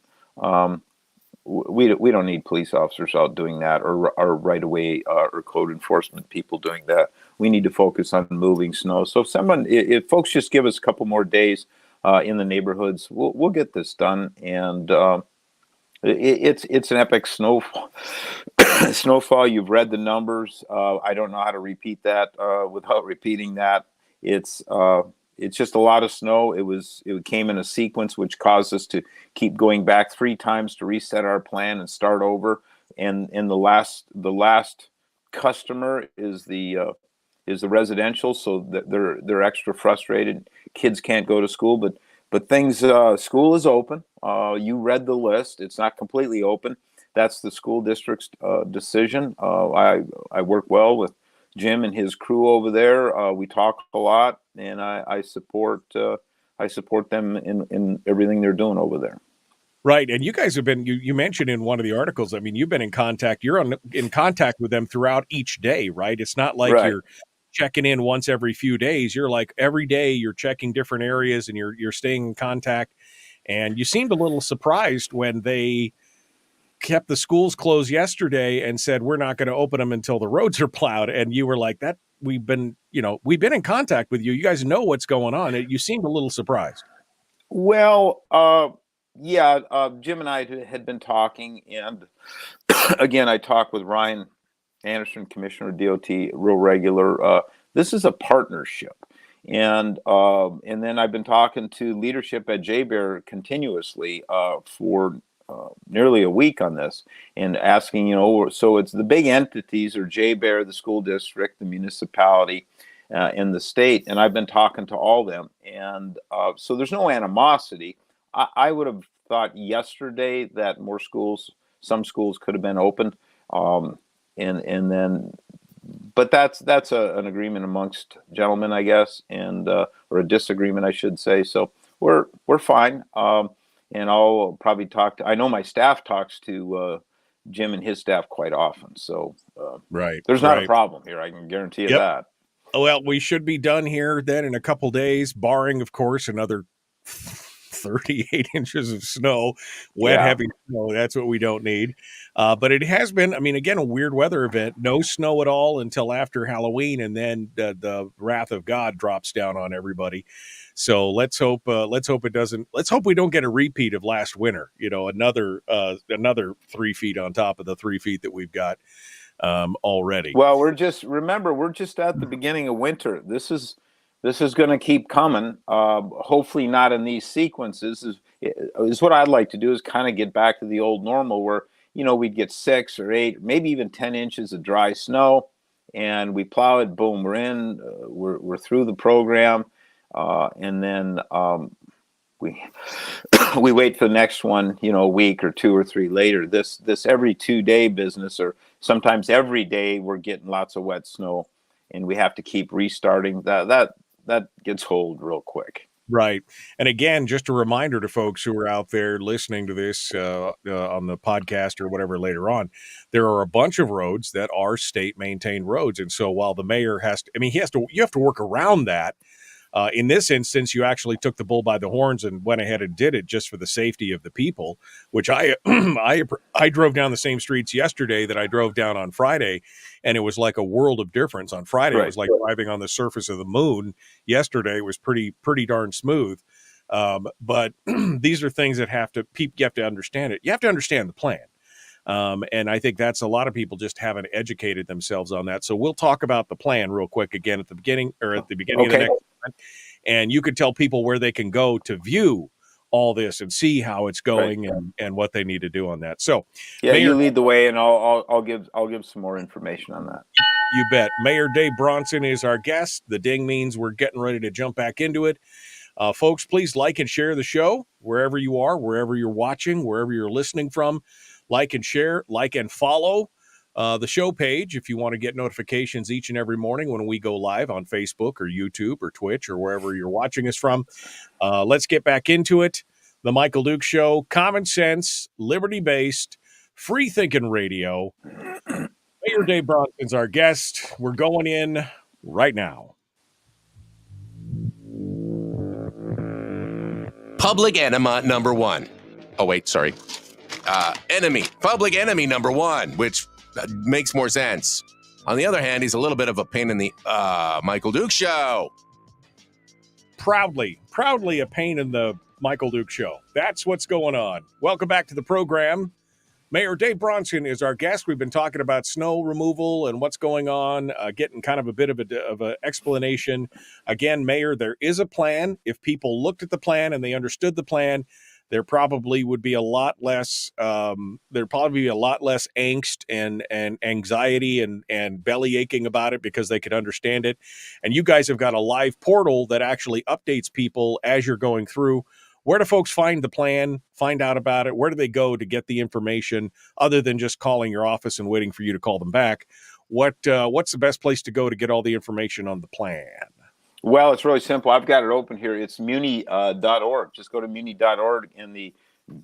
We don't need police officers out doing that, or right away or code enforcement people doing that. We need to focus on moving snow. So if folks just give us a couple more days in the neighborhoods, we'll get this done. And it's an epic snowfall. You've read the numbers. I don't know how to repeat that without repeating that. It's just a lot of snow. It came in a sequence, which caused us to keep going back 3 times to reset our plan and start over. And the last customer is the residential, so that they're extra frustrated. Kids can't go to school, but things. School is open. You read the list. It's not completely open. That's the school district's decision. I work well with Jim and his crew over there. We talk a lot, and I support them in everything they're doing over there. Right, and you guys have been. You mentioned in one of the articles. I mean, you've been in contact. You're in contact with them throughout each day, right? It's not like you're checking in once every few days. You're like every day. You're checking different areas, and you're staying in contact. And you seemed a little surprised when they kept the schools closed yesterday and said, we're not going to open them until the roads are plowed. And you were like, that we've been in contact with you. You guys know what's going on. You seemed a little surprised. Well, Jim and I had been talking, and again, I talk with Ryan Anderson, Commissioner of DOT, real regular. This is a partnership. And then I've been talking to leadership at JBear continuously for nearly a week on this, and asking, so it's the big entities are JBear, the school district, the municipality, in the state, and I've been talking to all of them, and so there's no animosity. I would have thought yesterday that some schools could have been opened, and then. But that's an agreement amongst gentlemen, I guess, and or a disagreement, I should say. So we're fine, and I'll probably I know my staff talks to Jim and his staff quite often, so there's not a problem here. I can guarantee you that. Well, we should be done here then in a couple days, barring, of course, another 38 inches of snow, heavy snow. That's what we don't need. But it has been, again, a weird weather event. No snow at all until after Halloween, and then the wrath of God drops down on everybody. So let's hope it doesn't. Let's hope we don't get a repeat of last winter. Another 3 feet on top of the 3 feet that we've got already. Well, we're just at the beginning of winter. This is going to keep coming. Hopefully not in these sequences. Is what I'd like to do is kind of get back to the old normal where, we'd get 6 or 8, maybe even 10 inches of dry snow, and we plow it. Boom, we're in. We're through the program, and then we we wait for the next one. A week or 2 or 3 later. This every 2-day business, or sometimes every day, we're getting lots of wet snow, and we have to keep restarting. That gets old real quick. Right. And again, just a reminder to folks who are out there listening to this on the podcast or whatever later on, there are a bunch of roads that are state maintained roads. And so while the mayor you have to work around that. In this instance, you actually took the bull by the horns and went ahead and did it just for the safety of the people, which I drove down the same streets yesterday that I drove down on Friday, and it was like a world of difference. On Friday, It was like driving on the surface of the moon. Yesterday was pretty darn smooth. But these are things that you have to understand it. You have to understand the plan. And I think that's a lot of people just haven't educated themselves on that. So we'll talk about the plan real quick again at the beginning of the next segment. And you could tell people where they can go to view all this and see how it's going and what they need to do on that. So Mayor, you lead the way, and I'll give some more information on that. You bet. Mayor Dave Bronson is our guest. The ding means we're getting ready to jump back into it. Folks, please like and share the show wherever you are, wherever you're watching, wherever you're listening from. Like and share, like and follow the show page if you want to get notifications each and every morning when we go live on Facebook or YouTube or Twitch or wherever you're watching us from. Let's get back into it. The Michael Duke Show, common sense, liberty-based, free-thinking radio. Mayor Dave Bronson's our guest. We're going in right now. Public enema number 1. Oh, wait, sorry. Public enemy number 1, which makes more sense. On the other hand, he's a little bit of a pain in the Michael Duke Show. Proudly a pain in the Michael Duke Show. That's what's going on. Welcome back to the program. Mayor Dave Bronson is our guest. We've been talking about snow removal and what's going on, getting kind of a bit of an explanation. Again, Mayor, there is a plan. If people looked at the plan and they understood the plan, there probably would be a lot less. There'd probably be a lot less angst and anxiety and belly aching about it because they could understand it. And you guys have got a live portal that actually updates people as you're going through. Where do folks find the plan, find out about it? Where do they go to get the information other than just calling your office and waiting for you to call them back? What's the best place to go to get all the information on the plan? Well, it's really simple. I've got it open here. It's muni.org. Just go to muni.org, and the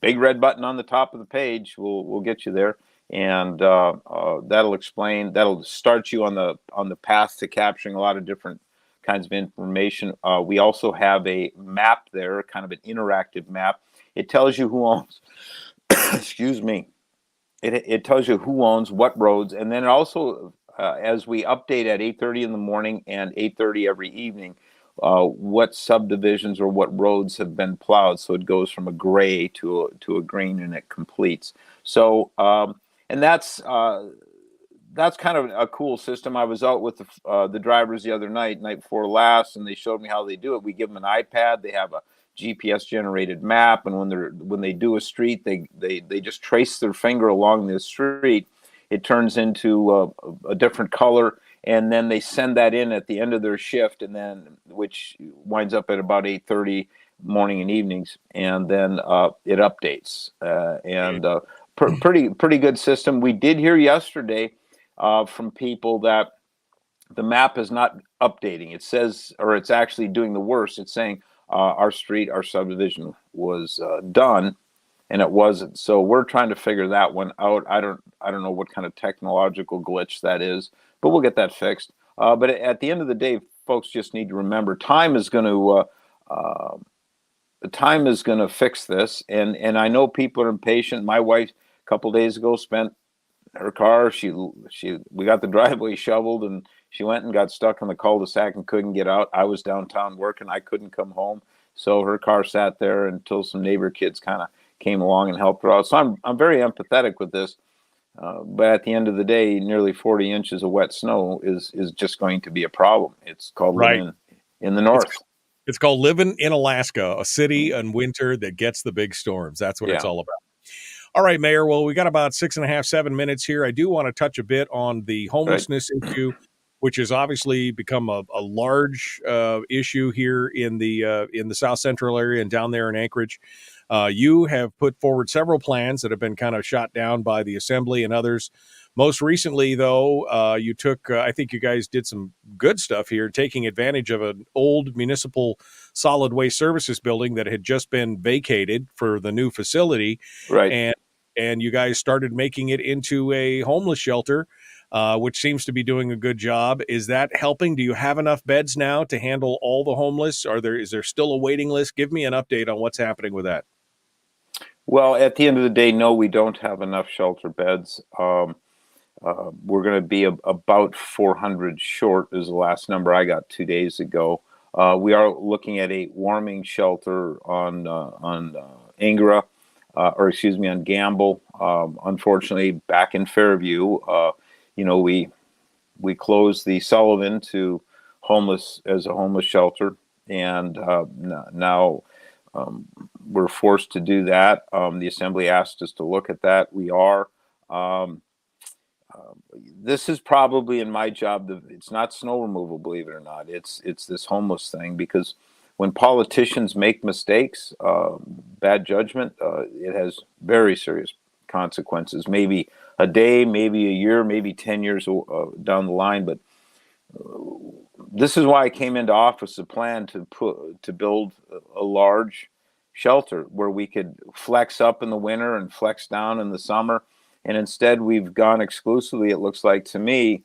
big red button on the top of the page will get you there, and that'll start you on the path to capturing a lot of different kinds of information. We also have a map there, kind of an interactive map. It tells you who owns. Excuse me. It tells you who owns what roads, and then it also. As we update at 8:30 in the morning and 8:30 every evening, what subdivisions or what roads have been plowed. So it goes from a gray to a green, and it completes. So and that's that's kind of a cool system. I was out with the drivers the other night before last, and they showed me how they do it. We give them an iPad. They have a GPS generated map, and when they do a street, they just trace their finger along this street. It turns into a different color, and then they send that in at the end of their shift, and then which winds up at about 8:30 morning and evenings, and then it updates. Pretty good system. We did hear yesterday from people that the map is not updating. It says, or it's actually doing the worst. It's saying our subdivision was done, and it wasn't. So we're trying to figure that one out. I don't know what kind of technological glitch that is, but we'll get that fixed. But at the end of the day, folks just need to remember time is going to fix this. And I know people are impatient. My wife a couple days ago spent her car. We got the driveway shoveled, and she went and got stuck in the cul-de-sac and couldn't get out. I was downtown working. I couldn't come home. So her car sat there until some neighbor kids kind of came along and helped her out. So I'm very empathetic with this. But at the end of the day, nearly 40 inches of wet snow is just going to be a problem. It's called living in the north. It's called living in Alaska, a city in winter that gets the big storms. That's what it's all about. All right, Mayor. Well, we got about 6.5, 7 minutes here. I do want to touch a bit on the homelessness issue, which has obviously become a large issue here in the South Central area and down there in Anchorage. You have put forward several plans that have been kind of shot down by the Assembly and others. Most recently, though, you took, I think you guys did some good stuff here, taking advantage of an old municipal solid waste services building that had just been vacated for the new facility. Right. And you guys started making it into a homeless shelter, which seems to be doing a good job. Is that helping? Do you have enough beds now to handle all the homeless? Is there still a waiting list? Give me an update on what's happening with that. Well, at the end of the day, no, we don't have enough shelter beds. We're going to be about 400 short is the last number I got 2 days ago. We are looking at a warming shelter on Angora, on Gamble. Unfortunately, back in Fairview, we closed the Sullivan to as a homeless shelter, and now we're forced to do that. The Assembly asked us to look at that. We are. This is probably in my job. It's not snow removal, believe it or not. It's this homeless thing, because when politicians make mistakes, bad judgment, it has very serious consequences. Maybe a day, maybe a year, maybe 10 years down the line. But this is why I came into office, a plan to build a large shelter where we could flex up in the winter and flex down in the summer. And instead, we've gone exclusively, it looks like to me,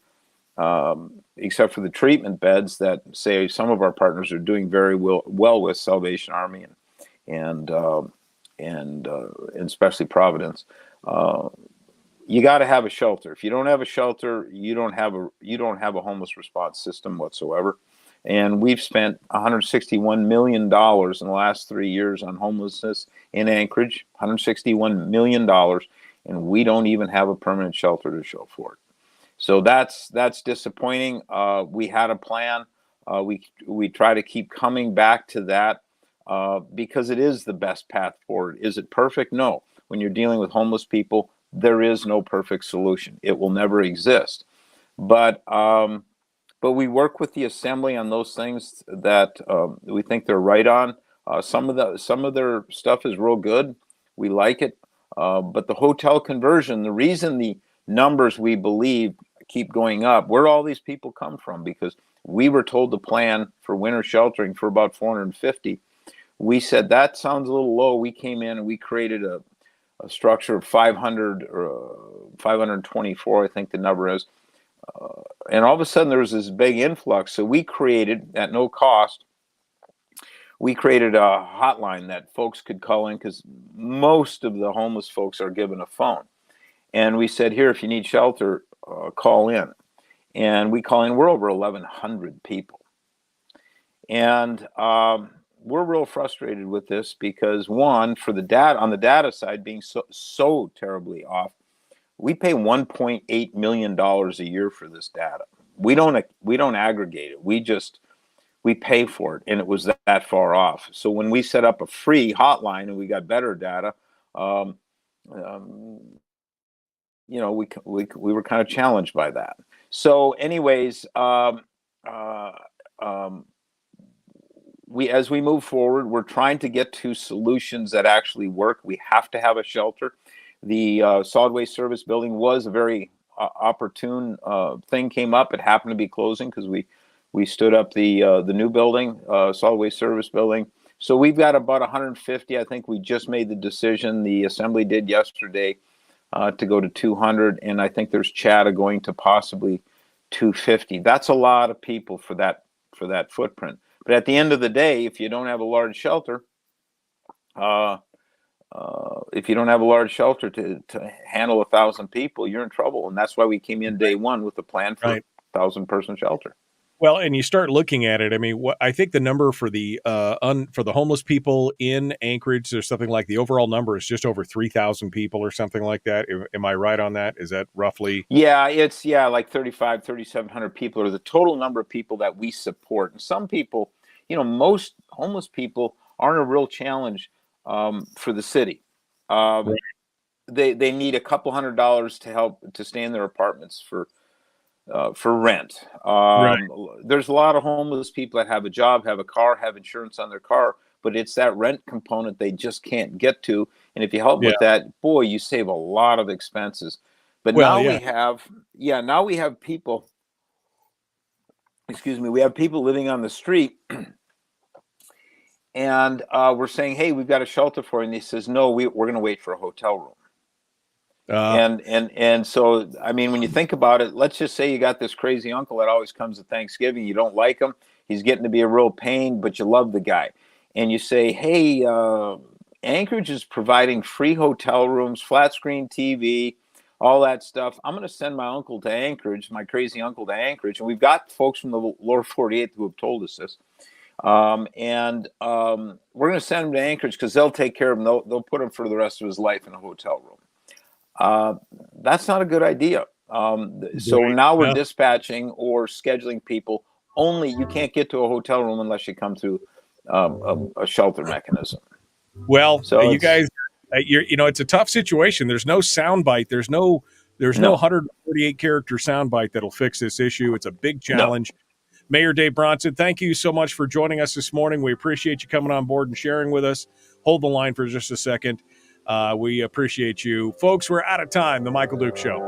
except for the treatment beds that, say, some of our partners are doing very well with, Salvation Army and especially Providence. You got to have a shelter. If you don't have a shelter, you don't have a homeless response system whatsoever. And we've spent $161 million in the last 3 years on homelessness in Anchorage. $161 million. And we don't even have a permanent shelter to show for it. So that's disappointing. We had a plan. We try to keep coming back to that because it is the best path forward. Is it perfect? No. When you're dealing with homeless people, there is no perfect solution. It will never exist. But we work with the Assembly on those things that we think they're right on. Some of their stuff is real good. We like it. But the hotel conversion, the reason the numbers we believe keep going up, where all these people come from, because we were told the plan for winter sheltering for about 450. We said that sounds a little low. We came in and we created a structure of 500 or 524, I think the number is. And all of a sudden there was this big influx. So we created, at no cost, we created a hotline that folks could call in, because most of the homeless folks are given a phone. And we said, here, if you need shelter, call in. And we call in, we're over 1,100 people. And we're real frustrated with this because, one, for the data, on the data side being so terribly off, We pay $1.8 million a year for this data. We don't aggregate it. We pay for it, and it was that far off. So when we set up a free hotline and we got better data, we were kind of challenged by that. So, anyways, as we move forward, we're trying to get to solutions that actually work. We have to have a shelter. The solid waste service building was a very opportune thing came up. It happened to be closing because we stood up the new building, solid waste service building. So we've got about 150. I think we just made the decision. The assembly did yesterday to go to 200, and I think there's chat of going to possibly 250. That's a lot of people for that footprint. But at the end of the day, if you don't have a large shelter, to handle 1,000 people, you're in trouble. And that's why we came in day one with a plan for a 1,000-person shelter. Well, and you start looking at it. I mean, I think the number for the for the homeless people in Anchorage, there's something like the overall number is just over 3,000 people or something like that. Am I right on that? Is that roughly? Yeah, it's like 3,700 people are the total number of people that we support. And some people, most homeless people aren't a real challenge for the city. Right. They need a couple $100 to help to stay in their apartments for rent. Right. There's a lot of homeless people that have a job, have a car, have insurance on their car, but it's that rent component they just can't get to. And if you help with that, boy, you save a lot of expenses. But we have people, we have people living on the street and we're saying, hey, we've got a shelter for you. And he says, no, we're going to wait for a hotel room. And so, I mean, when you think about it, let's just say you got this crazy uncle that always comes to Thanksgiving. You don't like him. He's getting to be a real pain, but you love the guy. And you say, hey, Anchorage is providing free hotel rooms, flat screen TV, all that stuff. I'm going to send my uncle to Anchorage, my crazy uncle to Anchorage. And we've got folks from the lower 48 who have told us this. We're going to send him to Anchorage because they'll take care of him. They'll put him for the rest of his life in a hotel room. That's not a good idea. So now we're dispatching or scheduling people. Only you can't get to a hotel room unless you come through a shelter mechanism. Well, so you guys, it's a tough situation. There's no soundbite. There's no 148 character soundbite that'll fix this issue. It's a big challenge. No. Mayor Dave Bronson, thank you so much for joining us this morning. We appreciate you coming on board and sharing with us. Hold the line for just a second. We appreciate you. Folks, we're out of time. The Michael Duke Show.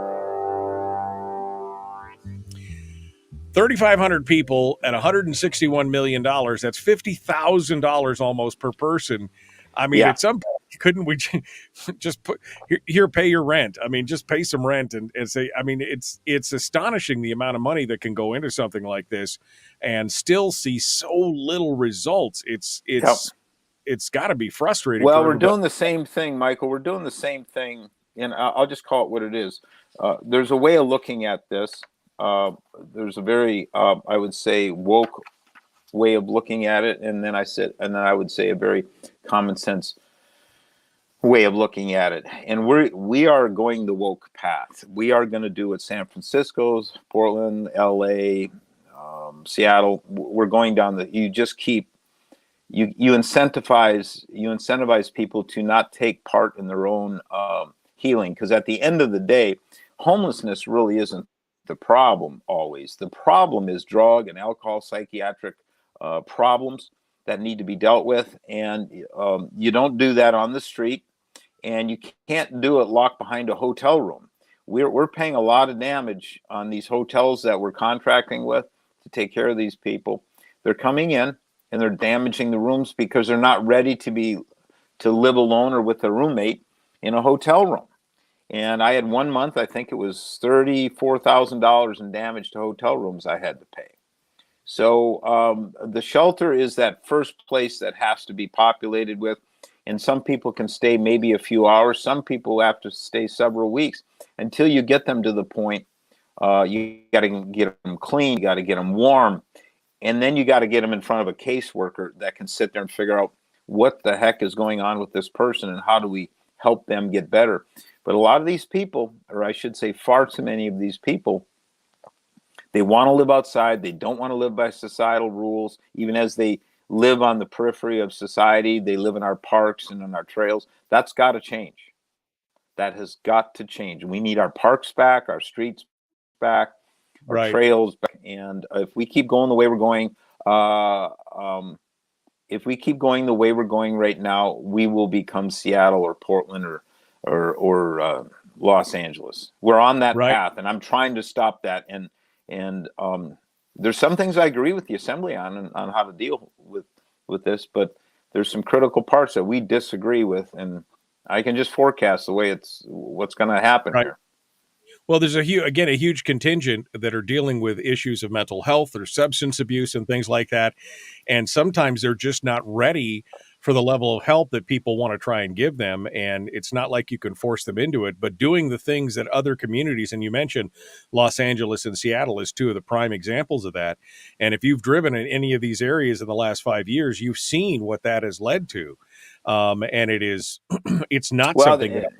3,500 people at $161 million. That's $50,000 almost per person. I mean, at some point, couldn't we just put here, pay your rent? I mean, just pay some rent and say, I mean, it's astonishing the amount of money that can go into something like this and still see so little results. It's got to be frustrating. Well, we're doing the same thing, Michael. We're doing the same thing, and I'll just call it what it is. There's a way of looking at this. There's a very, I would say, woke way of looking at it, and then I would say a very common sense way of looking at it. And we are going the woke path. We are going to do what San Francisco's, Portland, LA, Seattle. We're going down you just keep. You incentivize people to not take part in their own healing, because at the end of the day, homelessness really isn't the problem always. The problem is drug and alcohol, psychiatric problems that need to be dealt with, and you don't do that on the street, and you can't do it locked behind a hotel room. We're paying a lot of damage on these hotels that we're contracting with to take care of these people. They're coming in and they're damaging the rooms because they're not ready to live alone or with a roommate in a hotel room. And I had 1 month, I think it was $34,000 in damage to hotel rooms I had to pay. So the shelter is that first place that has to be populated with, and some people can stay maybe a few hours. Some people have to stay several weeks until you get them to the point. You got to get them clean, you got to get them warm. And then you got to get them in front of a caseworker that can sit there and figure out what the heck is going on with this person and how do we help them get better. But a lot of these people, or I should say far too many of these people, they want to live outside. They don't want to live by societal rules, even as they live on the periphery of society. They live in our parks and in our trails. That's got to change. That has got to change. We need our parks back, our streets back, our trails back. And if we keep going the way we're going, right now, we will become Seattle or Portland or Los Angeles. We're on that path, and I'm trying to stop that. And there's some things I agree with the Assembly on how to deal with this, but there's some critical parts that we disagree with, and I can just forecast what's going to happen here. Well, there's a huge contingent that are dealing with issues of mental health or substance abuse and things like that. And sometimes they're just not ready for the level of help that people want to try and give them. And it's not like you can force them into it, but doing the things that other communities, and you mentioned Los Angeles and Seattle as two of the prime examples of that. And if you've driven in any of these areas in the last 5 years, you've seen what that has led to. And it's not something that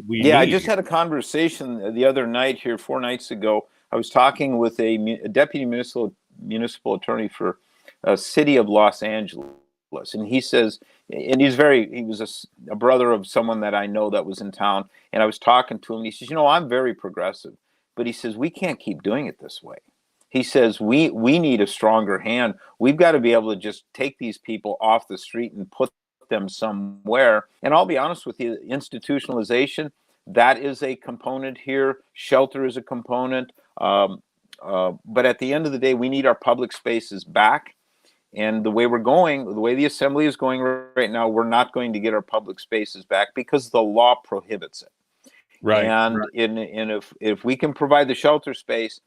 we need. I just had a conversation the other night here 4 nights ago. I was talking with a deputy municipal attorney for a city of Los Angeles, and he says, and he was a brother of someone that I know that was in town, and I was talking to him, and he says, I'm very progressive, but he says, we can't keep doing it this way. He says, we need a stronger hand. We've got to be able to just take these people off the street and put them somewhere. And I'll be honest with you, institutionalization, that is a component here. Shelter is a component. But at the end of the day, we need our public spaces back. And the way the Assembly is going right now, we're not going to get our public spaces back because the law prohibits it. Right. And if we can provide the shelter space,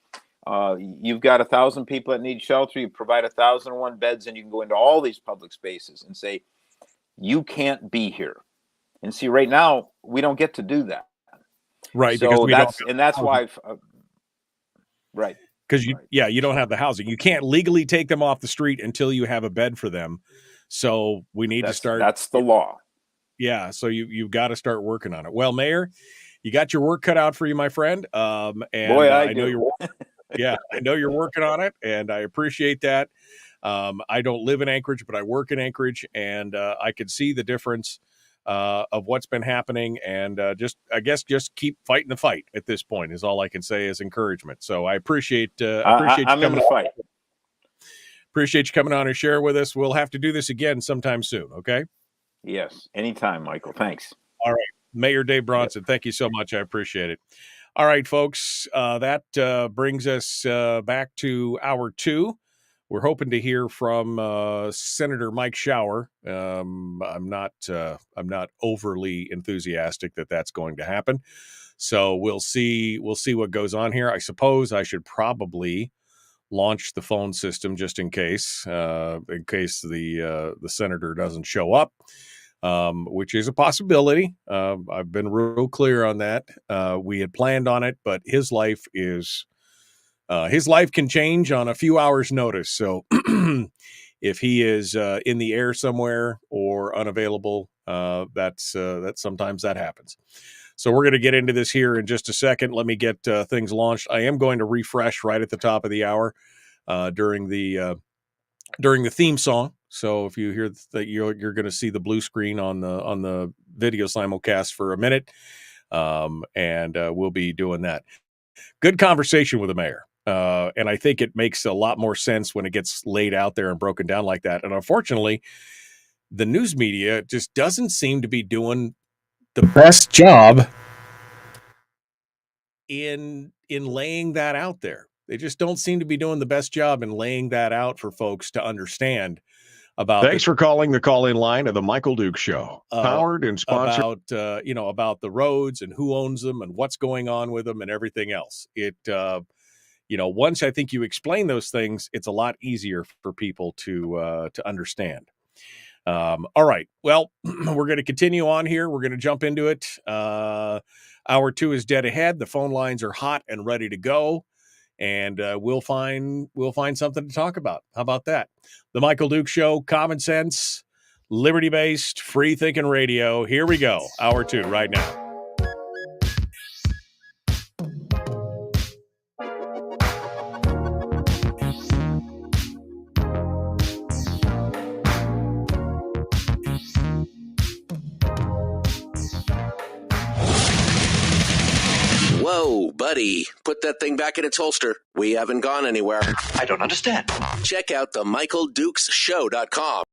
you've got 1,000 people that need shelter, you provide 1,001 beds, and you can go into all these public spaces and say, you can't be here. And see, right now, we don't get to do that. Right. So because that's why. Right. Because you don't have the housing. You can't legally take them off the street until you have a bed for them. So we need to start. That's the law. Yeah. So you've got to start working on it. Well, Mayor, you got your work cut out for you, my friend. And boy, I know you're. Yeah, I know you're working on it, and I appreciate that. I don't live in Anchorage, but I work in Anchorage, and I can see the difference of what's been happening. And just keep fighting the fight at this point is all I can say as encouragement. So I appreciate you coming in the fight. Appreciate you coming on and share with us. We'll have to do this again sometime soon. Okay. Yes. Anytime, Michael. Thanks. All right. Mayor Dave Bronson. Yep. Thank you so much. I appreciate it. All right, folks. That brings us back to hour 2. We're hoping to hear from Senator Mike Shower. I'm not overly enthusiastic that that's going to happen. So we'll see what goes on here. I suppose I should probably launch the phone system just in case the senator doesn't show up, which is a possibility. I've been real clear on that. We had planned on it, but his life can change on a few hours' notice. So if he is in the air somewhere or unavailable, that's sometimes that happens. So we're going to get into this here in just a second. Let me get things launched. I am going to refresh right at the top of the hour during the theme song. So if you hear that, you're going to see the blue screen on the video simulcast for a minute, and we'll be doing that. Good conversation with the mayor. And I think it makes a lot more sense when it gets laid out there and broken down like that. And unfortunately, the news media just doesn't seem to be doing the best job in laying that out there. They just don't seem to be doing the best job in laying that out for folks to understand about. Thanks for calling the call-in line of the Michael Duke Show. Powered and sponsored about the roads and who owns them and what's going on with them and everything else. Once I think you explain those things, it's a lot easier for people to understand. All right. Well, we're going to continue on here. We're going to jump into it. Hour 2 is dead ahead. The phone lines are hot and ready to go, and we'll find something to talk about. How about that? The Michael Duke Show, common sense, liberty-based, free-thinking radio. Here we go. Hour 2 right now. Whoa, buddy. Put that thing back in its holster. We haven't gone anywhere. I don't understand. Check out the MichaelDukesShow.com.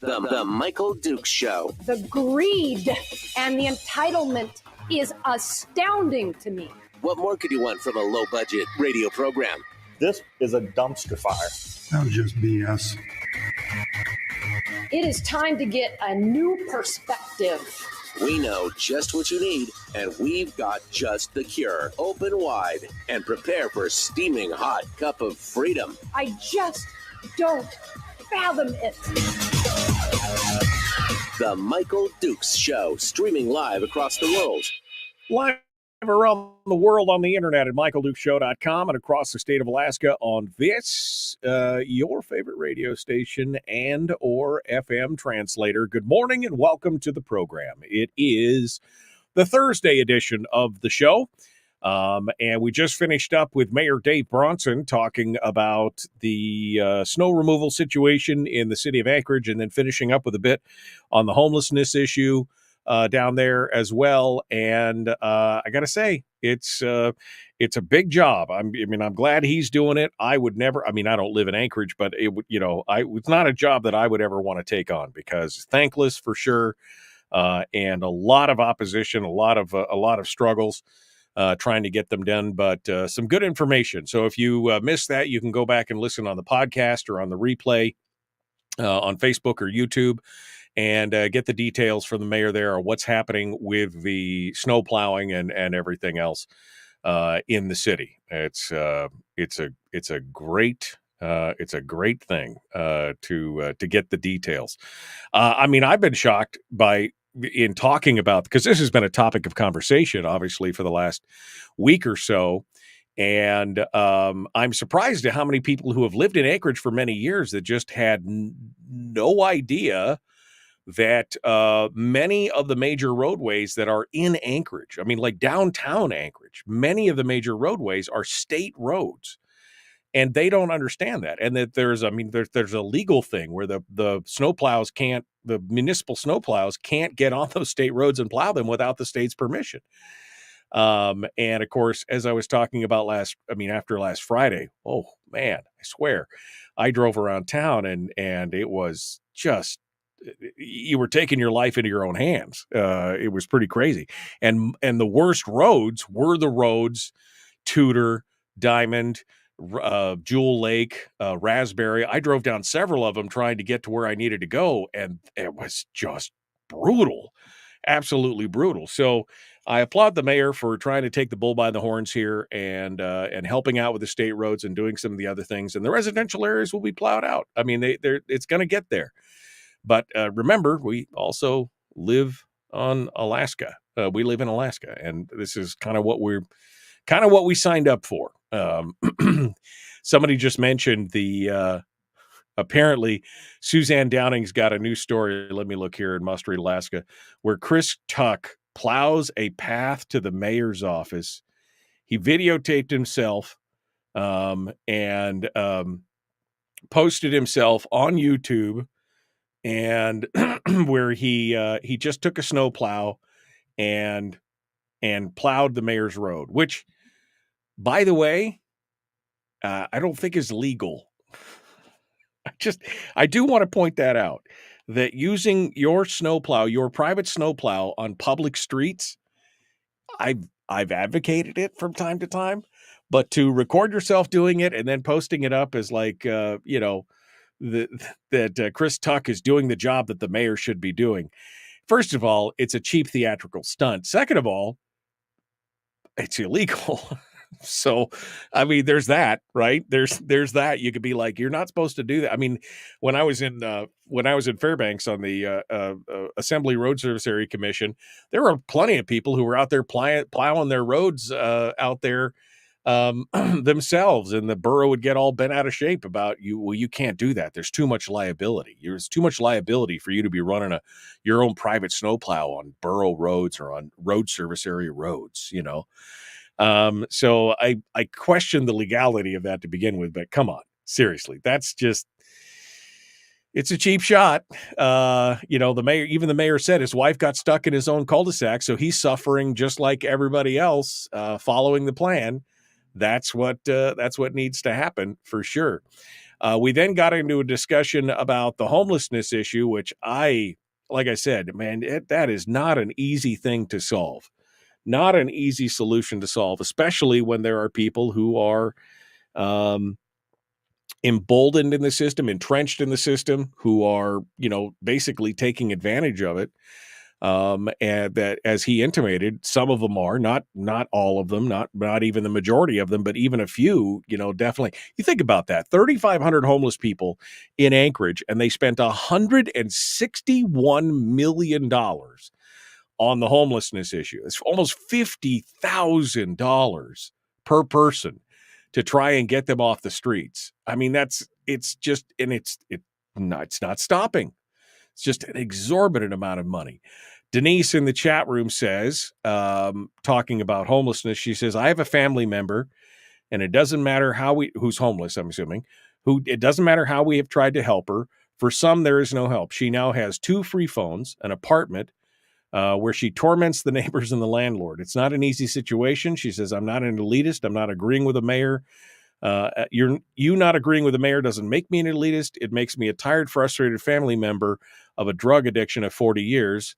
The Michael Dukes Show. The greed and the entitlement is astounding to me. What more could you want from a low-budget radio program? This is a dumpster fire. That was just BS. It is time to get a new perspective. We know just what you need, and we've got just the cure. Open wide and prepare for a steaming hot cup of freedom. I just don't fathom it. The Michael Dukes Show, streaming live across the world. Live around the world on the internet at MichaelDukesShow.com and across the state of Alaska on this, your favorite radio station and or FM translator. Good morning and welcome to the program. It is the Thursday edition of the show. And we just finished up with Mayor Dave Bronson talking about the snow removal situation in the city of Anchorage, and then finishing up with a bit on the homelessness issue down there as well. And I got to say, it's a big job. I'm glad he's doing it. I would never. I don't live in Anchorage, but it's not a job that I would ever want to take on, because thankless for sure, and a lot of opposition, a lot of struggles. Trying to get them done, but some good information. So if you missed that, you can go back and listen on the podcast or on the replay on Facebook or YouTube, and get the details from the mayor there on what's happening with the snow plowing and everything else in the city. It's a great thing to get the details. I've been shocked in talking about, because this has been a topic of conversation, obviously, for the last week or so. And I'm surprised at how many people who have lived in Anchorage for many years that just had no idea that many of the major roadways that are in Anchorage, like downtown Anchorage, many of the major roadways are state roads. And they don't understand that. And that there's a legal thing where the municipal snowplows can't get on those state roads and plow them without the state's permission. And of course, as I was talking about after last Friday, oh man, I swear, I drove around town and it was just, you were taking your life into your own hands. It was pretty crazy. And the worst roads were the roads, Tudor, Diamond, Jewel Lake, Raspberry. I drove down several of them trying to get to where I needed to go, and it was just brutal, absolutely brutal. So I applaud the mayor for trying to take the bull by the horns here and helping out with the state roads and doing some of the other things. And the residential areas will be plowed out. It's going to get there. But remember, we also live on Alaska. We live in Alaska, and this is kind of what we signed up for. Somebody just mentioned apparently Suzanne Downing's got a new story. Let me look here in Must Read Alaska, where Chris Tuck plows a path to the mayor's office. He videotaped himself and posted himself on YouTube, and where he just took a snow plow and plowed the mayor's road, which, by the way, I don't think is legal. I do want to point that out, that using your snowplow, your private snowplow on public streets, I've advocated it from time to time, but to record yourself doing it and then posting it up as that Chris Tuck is doing the job that the mayor should be doing. First of all, it's a cheap theatrical stunt. Second of all, it's illegal. So, I mean, there's that, right? There's that. You could be like, you're not supposed to do that. I mean, when I was in Fairbanks on the Assembly Road Service Area Commission, there were plenty of people who were out there plowing their roads out there themselves, and the borough would get all bent out of shape about you. Well, you can't do that. There's too much liability. There's too much liability for you to be running your own private snowplow on borough roads or on road service area roads, you know. So I question the legality of that to begin with, but come on, seriously, that's just, it's a cheap shot. The mayor said his wife got stuck in his own cul-de-sac, so he's suffering just like everybody else, following the plan. That's what needs to happen for sure. We then got into a discussion about the homelessness issue, which like I said, man, that is not an easy thing to solve. Not an easy solution to solve, especially when there are people who are emboldened in the system, entrenched in the system, who are, basically taking advantage of it. And that, as he intimated, some of them are, not all of them, not even the majority of them, but even a few, definitely. You think about that, 3,500 homeless people in Anchorage, and they spent $161 million on the homelessness issue. It's almost $50,000 per person to try and get them off the streets. I mean, it's not stopping. It's just an exorbitant amount of money. Denise in the chat room says, talking about homelessness, she says, I have a family member, and it doesn't matter who's homeless, I'm assuming, it doesn't matter how we have tried to help her. For some, there is no help. She now has 2 free phones, an apartment, where she torments the neighbors and the landlord. It's not an easy situation. She says, I'm not an elitist. I'm not agreeing with the mayor. You not agreeing with the mayor doesn't make me an elitist. It makes me a tired, frustrated family member of a drug addiction of 40 years.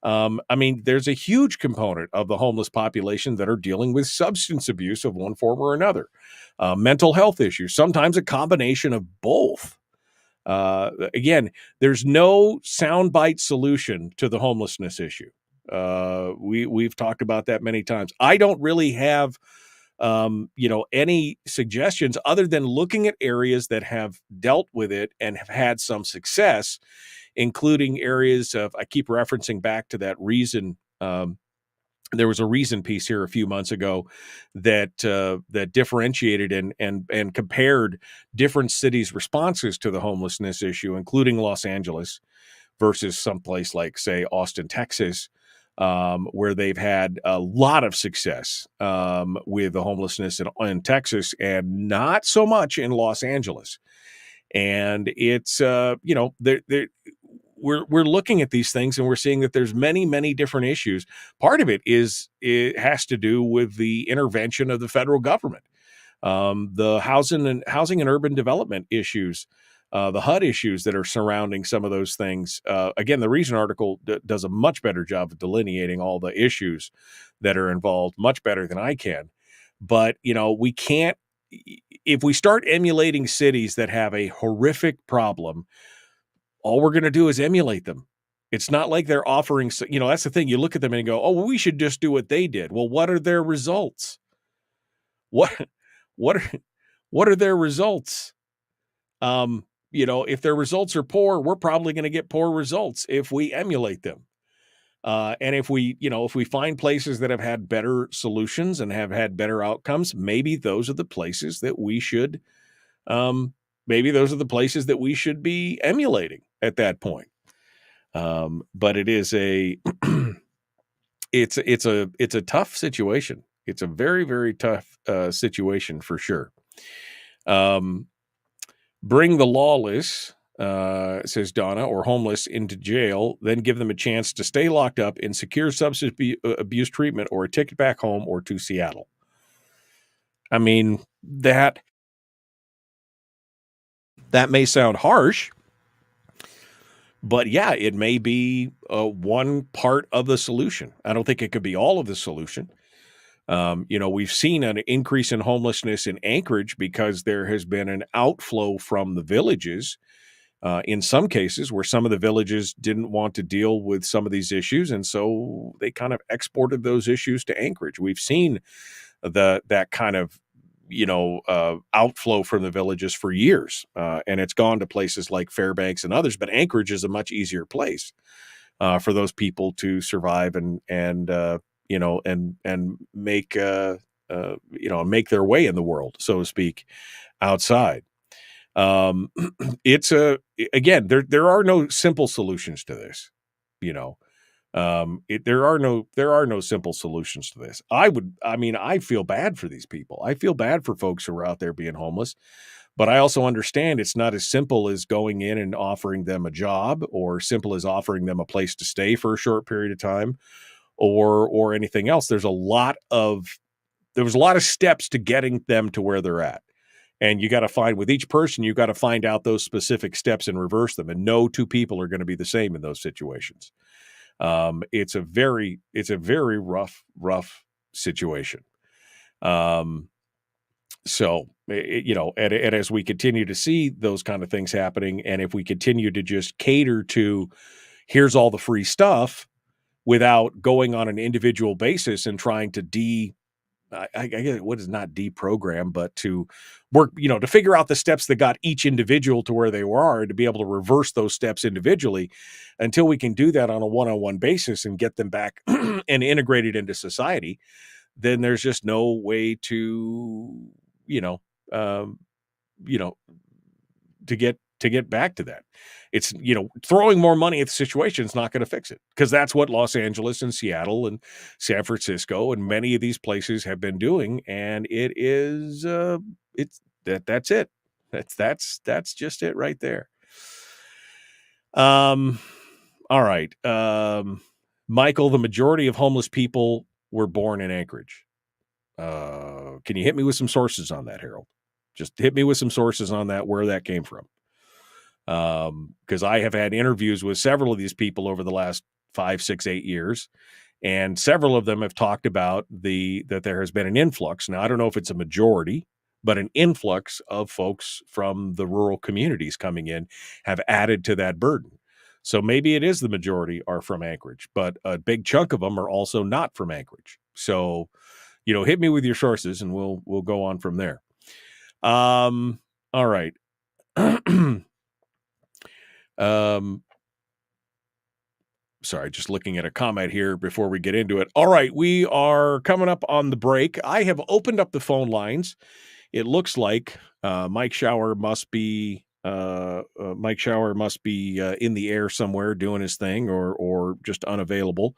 I mean, there's a huge component of the homeless population that are dealing with substance abuse of one form or another, mental health issues, sometimes a combination of both. Again, there's no soundbite solution to the homelessness issue. We've talked about that many times. I don't really have, any suggestions other than looking at areas that have dealt with it and have had some success, including areas of, I keep referencing back to that Reason. There was a Reason piece here a few months ago that differentiated and compared different cities' responses to the homelessness issue, including Los Angeles versus someplace like, say, Austin, Texas, where they've had a lot of success with the homelessness in Texas and not so much in Los Angeles. And it's, we're looking at these things and we're seeing that there's many, many different issues. Part of it has to do with the intervention of the federal government, the housing and urban development issues, the HUD issues that are surrounding some of those things. Again, the Reason article does a much better job of delineating all the issues that are involved, much better than I can. But, we can't, if we start emulating cities that have a horrific problem, all we're going to do is emulate them. It's not like they're offering, that's the thing. You look at them and go, oh, well, we should just do what they did. Well, what are their results? What are their results? If their results are poor, we're probably going to get poor results if we emulate them. And if we find places that have had better solutions and have had better outcomes, maybe those are the places that we should, be emulating at that point. But it is it's a tough situation. It's a very, very tough situation for sure. Bring the lawless, says Donna, or homeless into jail, then give them a chance to stay locked up in secure substance abuse treatment or a ticket back home or to Seattle. I mean, that may sound harsh, but yeah, it may be one part of the solution. I don't think it could be all of the solution. We've seen an increase in homelessness in Anchorage because there has been an outflow from the villages in some cases where some of the villages didn't want to deal with some of these issues. And so they kind of exported those issues to Anchorage. We've seen that kind of outflow from the villages for years, and it's gone to places like Fairbanks and others. But Anchorage is a much easier place for those people to survive and make make their way in the world, so to speak, outside. It's again, there are no simple solutions to this. There are no simple solutions to this. I feel bad for these people. I feel bad for folks who are out there being homeless, but I also understand it's not as simple as going in and offering them a job, or simple as offering them a place to stay for a short period of time, or anything else. There was a lot of steps to getting them to where they're at. And you got to find, with each person, you got to find out those specific steps and reverse them. And no two people are going to be the same in those situations. It's a very rough situation. And as we continue to see those kind of things happening, and if we continue to just cater to, here's all the free stuff, without going on an individual basis and trying to I guess what is not deprogram, but to work, to figure out the steps that got each individual to where they are, to be able to reverse those steps individually. Until we can do that on a one-on-one basis and get them back and integrated into society, then there's just no way to, to get back to that. It's, throwing more money at the situation is not going to fix it, because that's what Los Angeles and Seattle and San Francisco and many of these places have been doing. And it is, that's it. That's just it right there. All right. Michael, the majority of homeless people were born in Anchorage. Can you hit me with some sources on that, Harold? Just hit me with some sources on that, where that came from. Because I have had interviews with several of these people over the last 5, 6, 8 years, and several of them have talked about that there has been an influx. Now, I don't know if it's a majority, but an influx of folks from the rural communities coming in have added to that burden. So maybe it is the majority are from Anchorage, but a big chunk of them are also not from Anchorage. So, hit me with your sources and we'll go on from there. All right. Sorry, just looking at a comment here before we get into it. All right, we are coming up on the break. I have opened up the phone lines. It looks like Mike Shower must be in the air somewhere doing his thing, or just unavailable.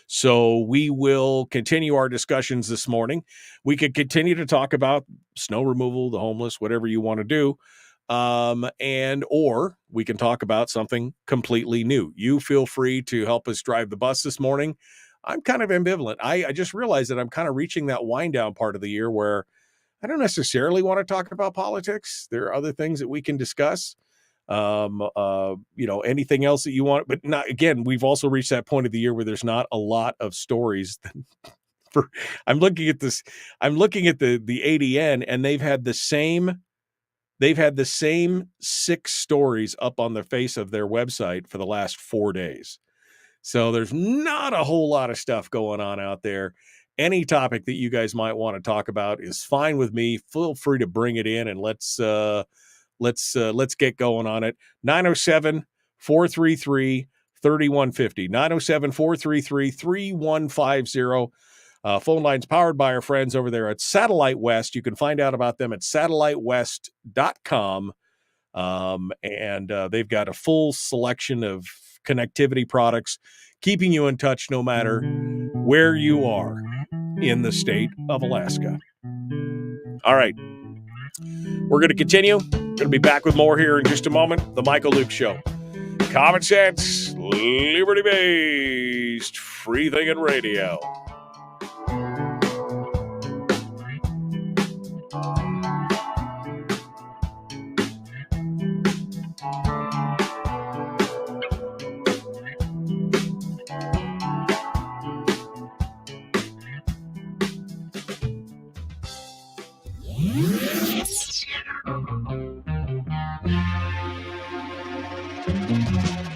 So we will continue our discussions this morning. We could continue to talk about snow removal, the homeless, whatever you want to do. Or we can talk about something completely new. You feel free to help us drive the bus this morning. I'm kind of ambivalent. I just realized that I'm kind of reaching that wind down part of the year where I don't necessarily want to talk about politics. There are other things that we can discuss. Anything else that you want, but not, again, we've also reached that point of the year where there's not a lot of stories. I'm looking at the ADN, and they've had the same 6 stories up on the face of their website for the last 4 days. So there's not a whole lot of stuff going on out there. Any topic that you guys might want to talk about is fine with me. Feel free to bring it in, and let's get going on it. 907-433-3150. 907-433-3150. Phone lines powered by our friends over there at Satellite West. You can find out about them at satellitewest.com. And they've got a full selection of connectivity products, keeping you in touch no matter where you are in the state of Alaska. All right. We're going to continue. Going to be back with more here in just a moment. The Michael Luke Show. Common sense, liberty-based, free thinking radio.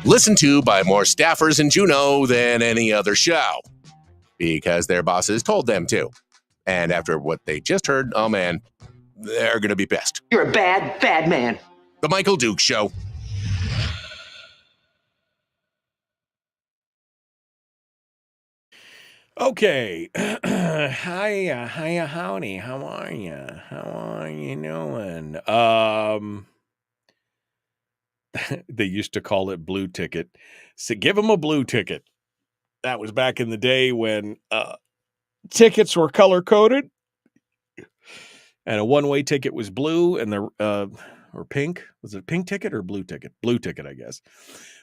Listened to by more staffers in Juneau than any other show, because their bosses told them to. And after what they just heard, oh man, they're going to be pissed. You're a bad, bad man. The Michael Duke Show. Okay. Hiya, howdy. How are you? How are you doing? They used to call it blue ticket. So give them a blue ticket. That was back in the day when tickets were color coded, and a one-way ticket was blue, and or pink. Was it pink ticket or blue ticket? Blue ticket, I guess.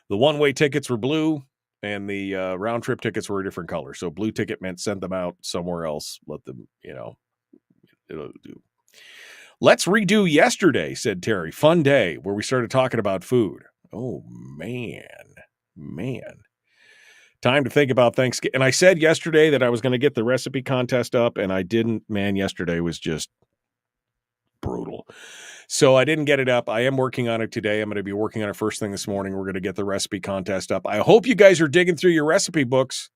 The one-way tickets were blue, and the round trip tickets were a different color. So blue ticket meant send them out somewhere else. Let them, it'll do. Let's redo yesterday, said Terry. Fun day where we started talking about food. Oh, man. Time to think about Thanksgiving. And I said yesterday that I was going to get the recipe contest up, and I didn't. Man, yesterday was just brutal. So I didn't get it up. I am working on it today. I'm going to be working on it first thing this morning. We're going to get the recipe contest up. I hope you guys are digging through your recipe books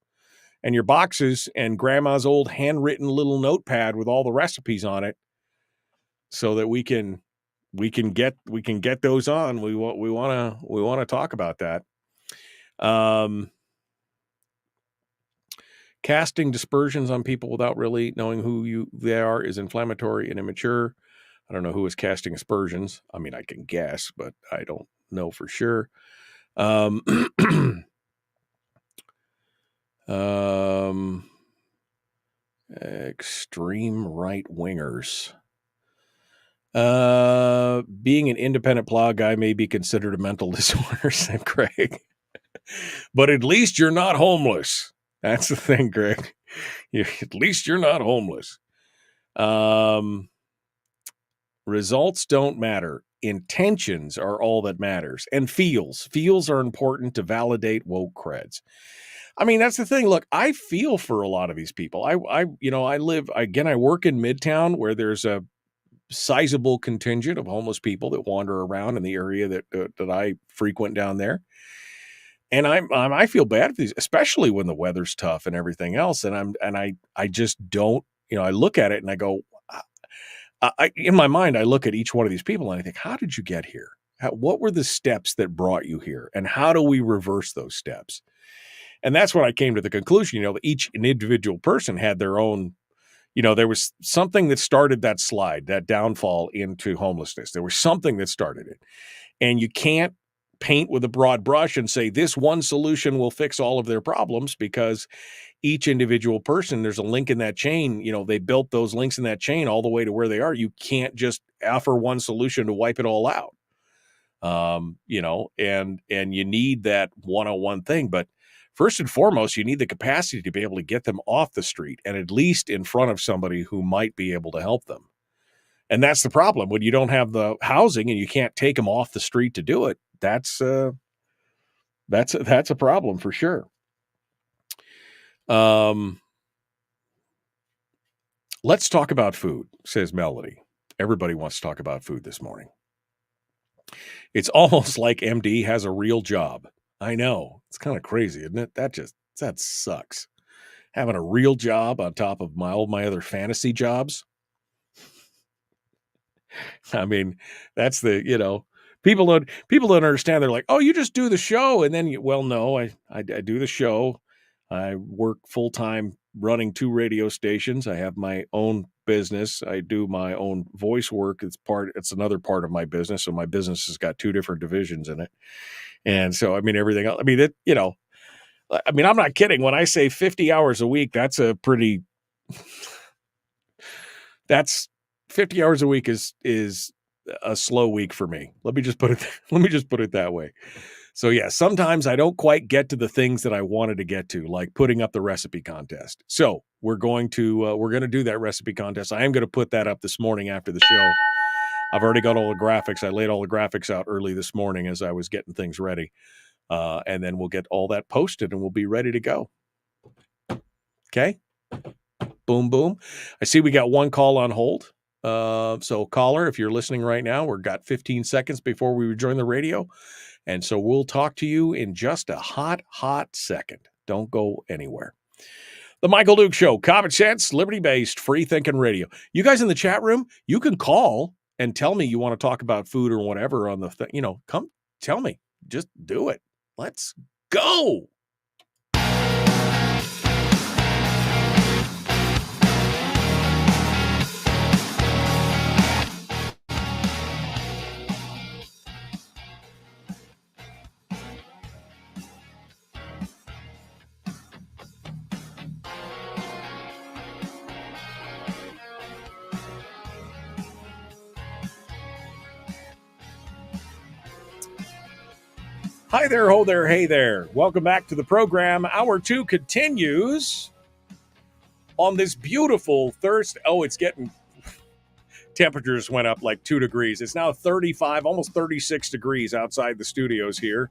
and your boxes and grandma's old handwritten little notepad with all the recipes on it, so that we can get those on. We want to talk about that. Casting dispersions on people without really knowing who they are is inflammatory and immature. I don't know who is casting aspersions. I mean, I can guess, but I don't know for sure. Extreme right wingers. Being an independent plow guy may be considered a mental disorder, said Craig. But at least you're not homeless. That's the thing, Greg. At least you're not homeless. Results don't matter. Intentions are all that matters. And feels are important to validate woke creds. I mean, that's the thing. Look, I feel for a lot of these people. I work in Midtown, where there's a sizable contingent of homeless people that wander around in the area that I frequent down there. And I feel bad for these, especially when the weather's tough and everything else. And I just don't, I look at it and I go, in my mind, I look at each one of these people and I think, how did you get here? What were the steps that brought you here? And how do we reverse those steps? And that's when I came to the conclusion, that each individual person had their own, there was something that started that slide, that downfall into homelessness. There was something that started it. And you can't paint with a broad brush and say this one solution will fix all of their problems, because each individual person, there's a link in that chain. They built those links in that chain all the way to where they are. You can't just offer one solution to wipe it all out. And you need that one-on-one thing. But first and foremost, you need the capacity to be able to get them off the street and at least in front of somebody who might be able to help them. And that's the problem. When you don't have the housing and you can't take them off the street to do it, that's a problem for sure. Let's talk about food, says Melody. Everybody wants to talk about food this morning. It's almost like MD has a real job. I know. It's kind of crazy, isn't it? That sucks. Having a real job on top of my other fantasy jobs. I mean, that's the, people don't understand. They're like, oh, you just do the show. And then, no, I do the show. I work full-time running 2 radio stations. I have my own business. I do my own voice work. It's another part of my business. So my business has got 2 different divisions in it. And so, everything else, I'm not kidding. When I say 50 hours a week, that's 50 hours a week is a slow week for me. Let me just put it that way. So yeah, sometimes I don't quite get to the things that I wanted to get to, like putting up the recipe contest. So we're going to do that recipe contest. I am going to put that up this morning after the show. I've already got all the graphics. I laid all the graphics out early this morning as I was getting things ready. And then we'll get all that posted and we'll be ready to go. Okay. Boom, boom. I see we got one call on hold. So caller, if you're listening right now, we've got 15 seconds before we rejoin the radio. And so we'll talk to you in just a hot second. Don't go anywhere. The Michael Duke Show, common sense, liberty-based, free-thinking radio. You guys in the chat room, you can call and tell me you want to talk about food or whatever on the thing. Come tell me. Just do it. Let's go. Hi there, ho there, hey there. Welcome back to the program. Hour 2 continues on this beautiful Thursday. Oh, it's getting... Temperatures went up like 2 degrees. It's now 35, almost 36 degrees outside the studios here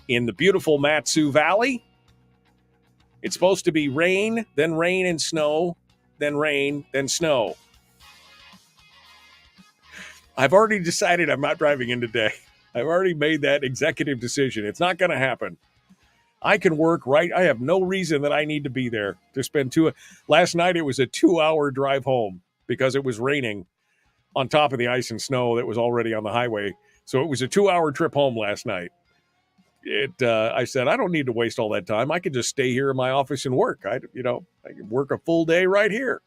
in the beautiful Matsu Valley. It's supposed to be rain and snow, then rain, then snow. I've already decided I'm not driving in today. I've already made that executive decision. It's not going to happen. I can work right. I have no reason that I need to be there to spend last night it was a 2-hour drive home because it was raining on top of the ice and snow that was already on the highway. So it was a 2-hour trip home last night. I said, I don't need to waste all that time. I could just stay here in my office and work. I can work a full day right here.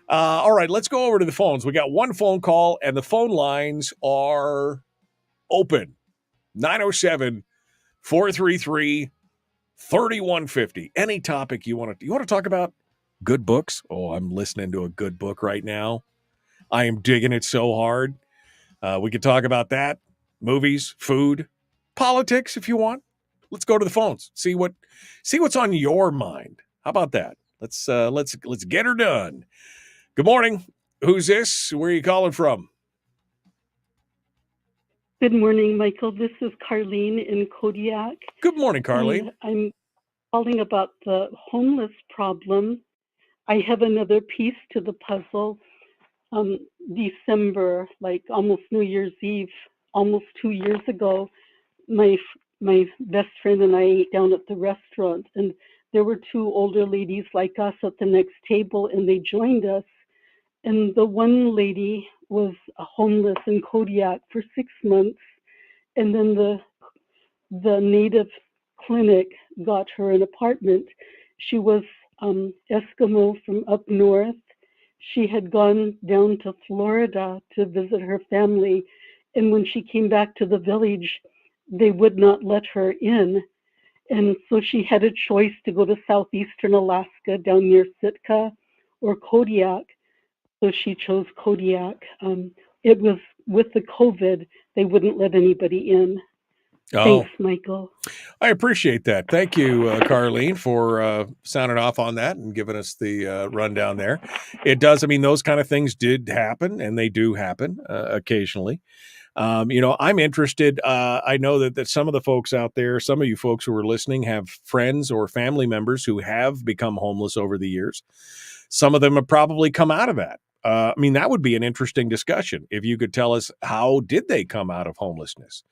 All right, let's go over to the phones. We got one phone call and the phone lines are open. 907-433-3150. Any topic you want to talk about? Good books? Oh, I'm listening to a good book right now. I am digging it so hard. We could talk about that. Movies, food, politics if you want. Let's go to the phones. See what's on your mind. How about that? Let's get her done. Good morning. Who's this? Where are you calling from? Good morning, Michael. This is Carlene in Kodiak. Good morning, Carlene. I'm calling about the homeless problem. I have another piece to the puzzle. December, like almost New Year's Eve, almost 2 years ago, my best friend and I ate down at the restaurant, and there were 2 older ladies like us at the next table, and they joined us. And the one lady was homeless in Kodiak for 6 months, and then the native clinic got her an apartment. She was Eskimo from up north. She had gone down to Florida to visit her family, and when she came back to the village, they would not let her in. And so she had a choice to go to southeastern Alaska down near Sitka or Kodiak. So she chose Kodiak. It was with the COVID, they wouldn't let anybody in. Oh. Thanks, Michael. I appreciate that. Thank you, Carlene, for sounding off on that and giving us the rundown there. It does. I mean, those kind of things did happen, and they do happen occasionally. I'm interested. I know that some of the folks out there, some of you folks who are listening, have friends or family members who have become homeless over the years. Some of them have probably come out of that. That would be an interesting discussion if you could tell us how did they come out of homelessness.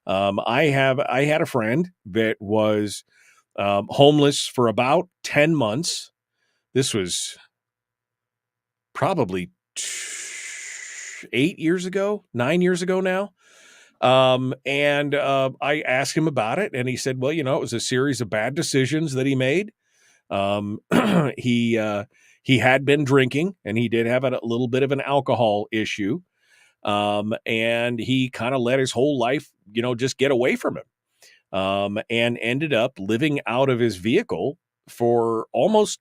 I had a friend that was homeless for about 10 months. This was probably 9 years ago now. And I asked him about it, and he said, well, it was a series of bad decisions that he made. He had been drinking, and he did have a little bit of an alcohol issue. And he kind of let his whole life, just get away from him. And ended up living out of his vehicle for almost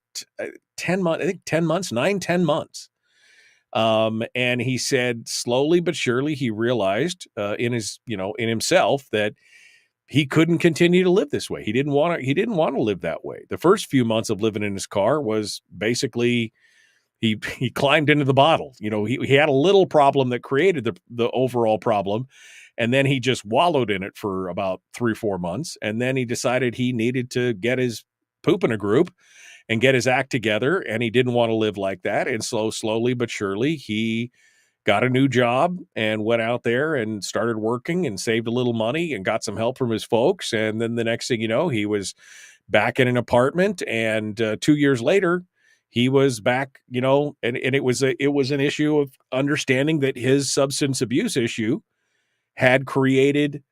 10 months, I think 10 months, 10 months. And he said slowly but surely he realized in himself that he couldn't continue to live this way. He didn't want to live that way. The first few months of living in his car was basically he climbed into the bottle. He had a little problem that created the overall problem. And then he just wallowed in it for about 3-4 months. And then he decided he needed to get his poop in a group and get his act together. And he didn't want to live like that. And so slowly but surely, he got a new job and went out there and started working and saved a little money and got some help from his folks. And then the next thing you know, he was back in an apartment, and 2 years later, he was back, and it was an issue of understanding that his substance abuse issue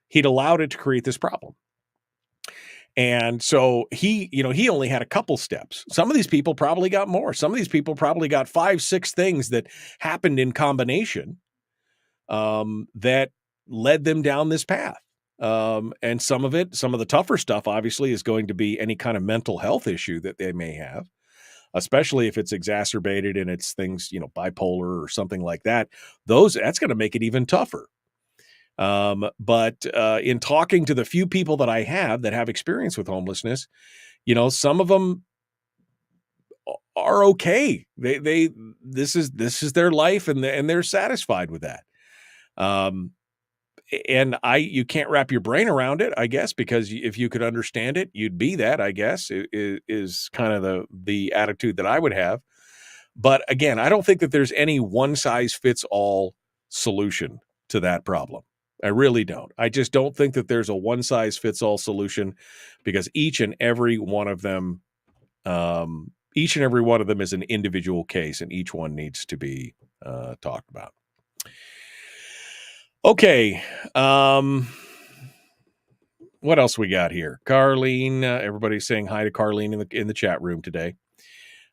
he'd allowed it to create this problem. And so he only had a couple steps. Some of these people probably got more. Some of these people probably got 5, 6 things that happened in combination that led them down this path. And some of the tougher stuff, obviously, is going to be any kind of mental health issue that they may have, especially if it's exacerbated and it's things, bipolar or something like that. That's going to make it even tougher. But in talking to the few people that I have that have experience with homelessness, some of them are okay. This is their life, and they're satisfied with that. And you can't wrap your brain around it, I guess, because if you could understand it, you'd be that, I guess, is kind of the attitude that I would have. But again, I don't think that there's any one size fits all solution to that problem. I really don't. I just don't think that there's a one size fits all solution, because each and every one of them is an individual case, and each one needs to be talked about. Okay. What else we got here? Carlene, everybody's saying hi to Carlene in the chat room today.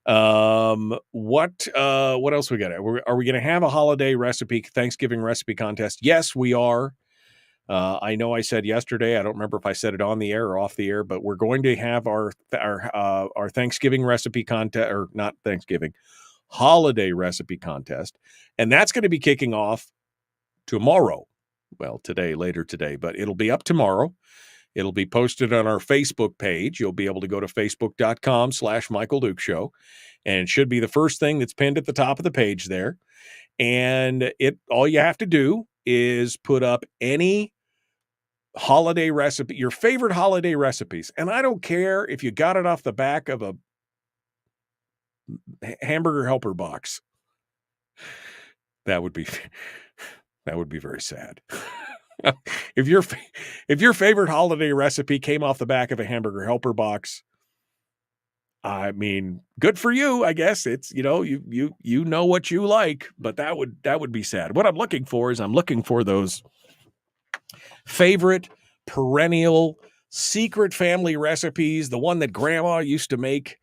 What else we got? Are we going to have a holiday Thanksgiving recipe contest? Yes, we are. I know I said yesterday, I don't remember if I said it on the air or off the air, but we're going to have our Thanksgiving recipe contest, or not Thanksgiving, holiday recipe contest. And that's going to be kicking off tomorrow. Well, later today, but it'll be up tomorrow. It'll be posted on our Facebook page. You'll be able to go to facebook.com/Michael Duke Show, and it should be the first thing that's pinned at the top of the page there. And all you have to do is put up any holiday recipe, your favorite holiday recipes. And I don't care if you got it off the back of a hamburger helper box. That would be very sad. If your favorite holiday recipe came off the back of a hamburger helper box, I mean, good for you, I guess. It's, you know what you like, but that would be sad. What I'm looking for those favorite perennial secret family recipes, the one that grandma used to make,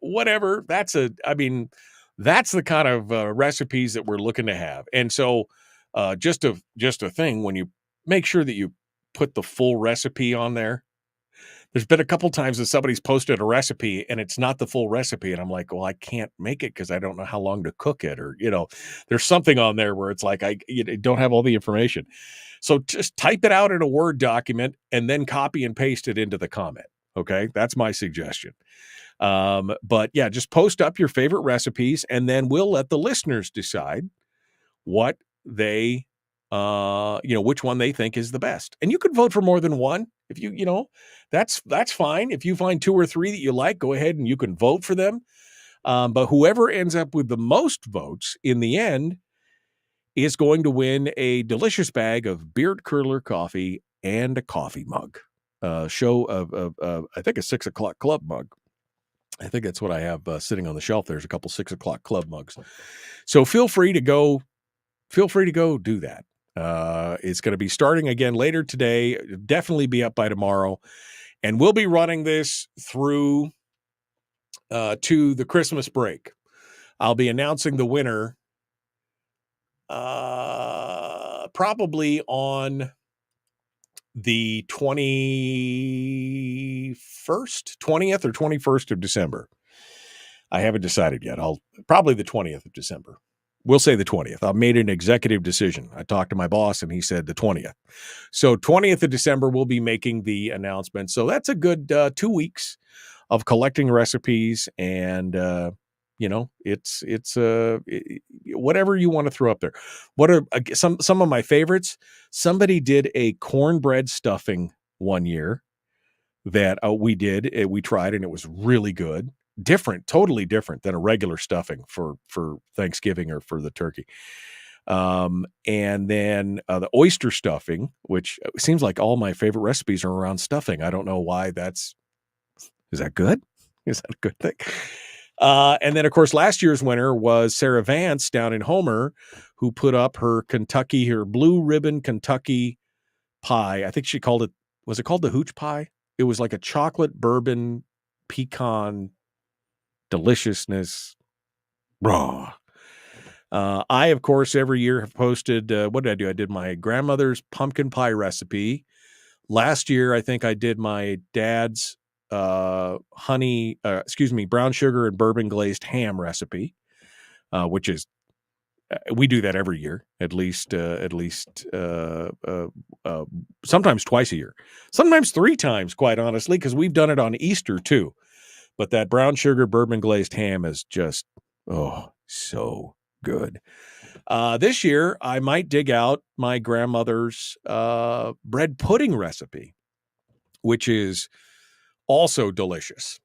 whatever. That's the kind of recipes that we're looking to have. And so just a thing, when you make sure that you put the full recipe on there. There's been a couple times that somebody's posted a recipe and it's not the full recipe. And I'm like, well, I can't make it because I don't know how long to cook it. Or, there's something on there where it's like, I don't have all the information. So just type it out in a Word document and then copy and paste it into the comment. Okay. That's my suggestion. But yeah, just post up your favorite recipes, and then we'll let the listeners decide what they, which one they think is the best. And you could vote for more than one. If that's fine. If you find 2 or 3 that you like, go ahead and you can vote for them. But whoever ends up with the most votes in the end is going to win a delicious bag of Beard Curler coffee and a coffee mug. Show of I think a 6 o'clock club mug. I think that's what I have sitting on the shelf. There's a couple 6 o'clock club mugs. So feel free to go do that. It's going to be starting again later today. Definitely be up by tomorrow. And we'll be running this through to the Christmas break. I'll be announcing the winner probably on the 20th or 21st of December. I haven't decided yet. Probably the 20th of December. We'll say the 20th. I've made an executive decision. I talked to my boss and he said the 20th. So 20th of December, we'll be making the announcement. So that's a good 2 weeks of collecting recipes, and it's whatever you want to throw up there. What are some of my favorites? Somebody did a cornbread stuffing one year that we tried, and it was really good. Totally different than a regular stuffing for Thanksgiving or for the turkey. And then the oyster stuffing, which seems like all my favorite recipes are around stuffing. I don't know why is that good? Is that a good thing? And then, of course, last year's winner was Sarah Vance down in Homer, who put up her blue ribbon Kentucky pie. I think she called it, was it called the hooch pie? It was like a chocolate bourbon pecan deliciousness. Raw. I, of course, every year have posted, what did I do? I did my grandmother's pumpkin pie recipe. Last year, I think I did my dad's brown sugar and bourbon glazed ham recipe, which is, we do that every year, at least sometimes twice a year, sometimes 3 times, quite honestly, because we've done it on Easter too. But that brown sugar bourbon glazed ham is just, so good. This year, I might dig out my grandmother's bread pudding recipe, which is also delicious,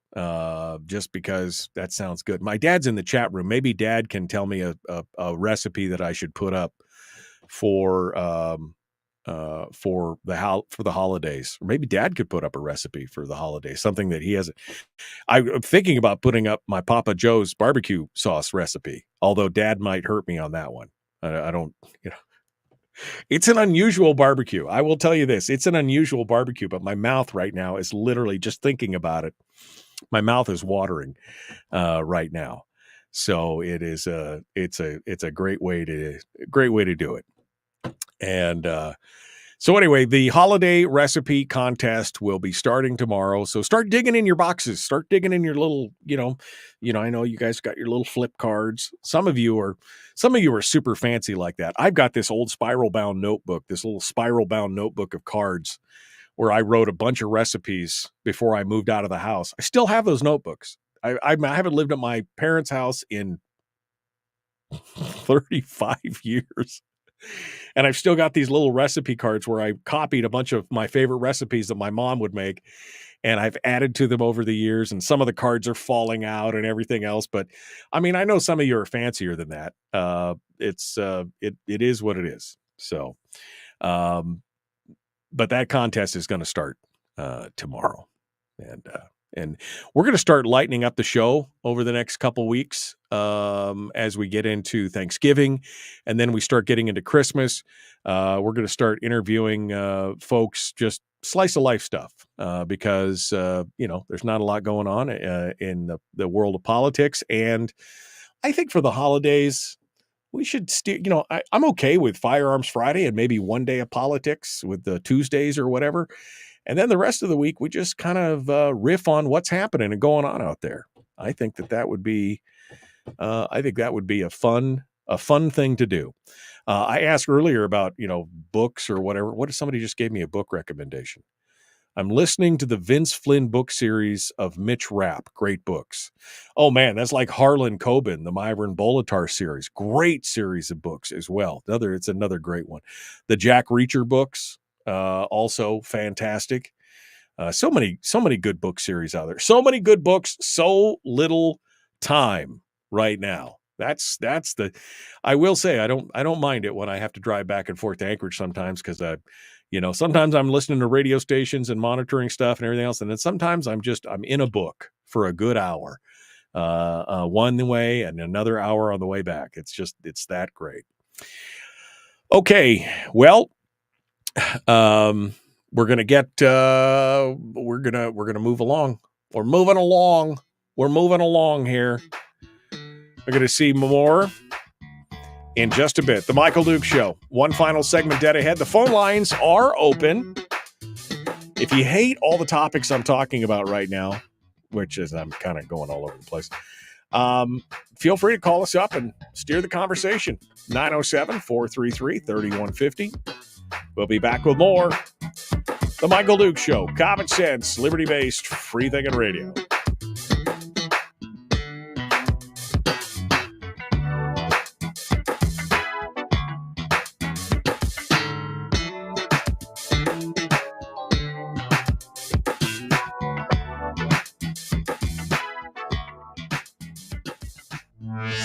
just because that sounds good. My dad's in the chat room. Maybe Dad can tell me a recipe that I should put up for the holidays. Or maybe Dad could put up a recipe for the holidays, something that he hasn't. I'm thinking about putting up my Papa Joe's barbecue sauce recipe, although Dad might hurt me on that one. I don't, it's an unusual barbecue. I will tell you this. It's an unusual barbecue, but my mouth right now is literally, just thinking about it, my mouth is watering right now. So it's a great way to do it. And so anyway, the holiday recipe contest will be starting tomorrow. So start digging in your boxes. Start digging in your little, I know you guys got your little flip cards. Some of you are super fancy like that. I've got this old spiral bound notebook of cards where I wrote a bunch of recipes before I moved out of the house. I still have those notebooks. I haven't lived at my parents' house in 35 years. And I've still got these little recipe cards where I copied a bunch of my favorite recipes that my mom would make, and I've added to them over the years, and some of the cards are falling out and everything else. But I mean, I know some of you are fancier than that. It is what it is. So, but that contest is going to start tomorrow, and we're going to start lightening up the show over the next couple weeks as we get into Thanksgiving, and then we start getting into Christmas. We're going to start interviewing folks, just slice of life stuff, because there's not a lot going on in the world of politics, and I think for the holidays we should steer. I'm okay with Firearms Friday and maybe one day of politics with the Tuesdays or whatever. And then the rest of the week, we just kind of riff on what's happening and going on out there. I think that would be, a fun thing to do. I asked earlier about, books or whatever. What if somebody just gave me a book recommendation? I'm listening to the Vince Flynn book series of Mitch Rapp. Great books. Oh man, that's like Harlan Coben, the Myron Bolitar series. Great series of books as well. It's another great one. The Jack Reacher books. Also fantastic. So many good book series out there. So many good books, so little time right now. I will say I don't mind it when I have to drive back and forth to Anchorage sometimes, because sometimes I'm listening to radio stations and monitoring stuff and everything else, and then sometimes I'm in a book for a good hour, one way and another hour on the way back. It's that great. Okay, well, we're gonna move along. We're moving along here. We're gonna see more in just a bit. The Michael Duke Show. One final segment dead ahead. The phone lines are open. If you hate all the topics I'm talking about right now, which is I'm kind of going all over the place, feel free to call us up and steer the conversation. 907-433-3150. We'll be back with more. The Michael Duke Show. Common sense, liberty-based, free-thinking radio.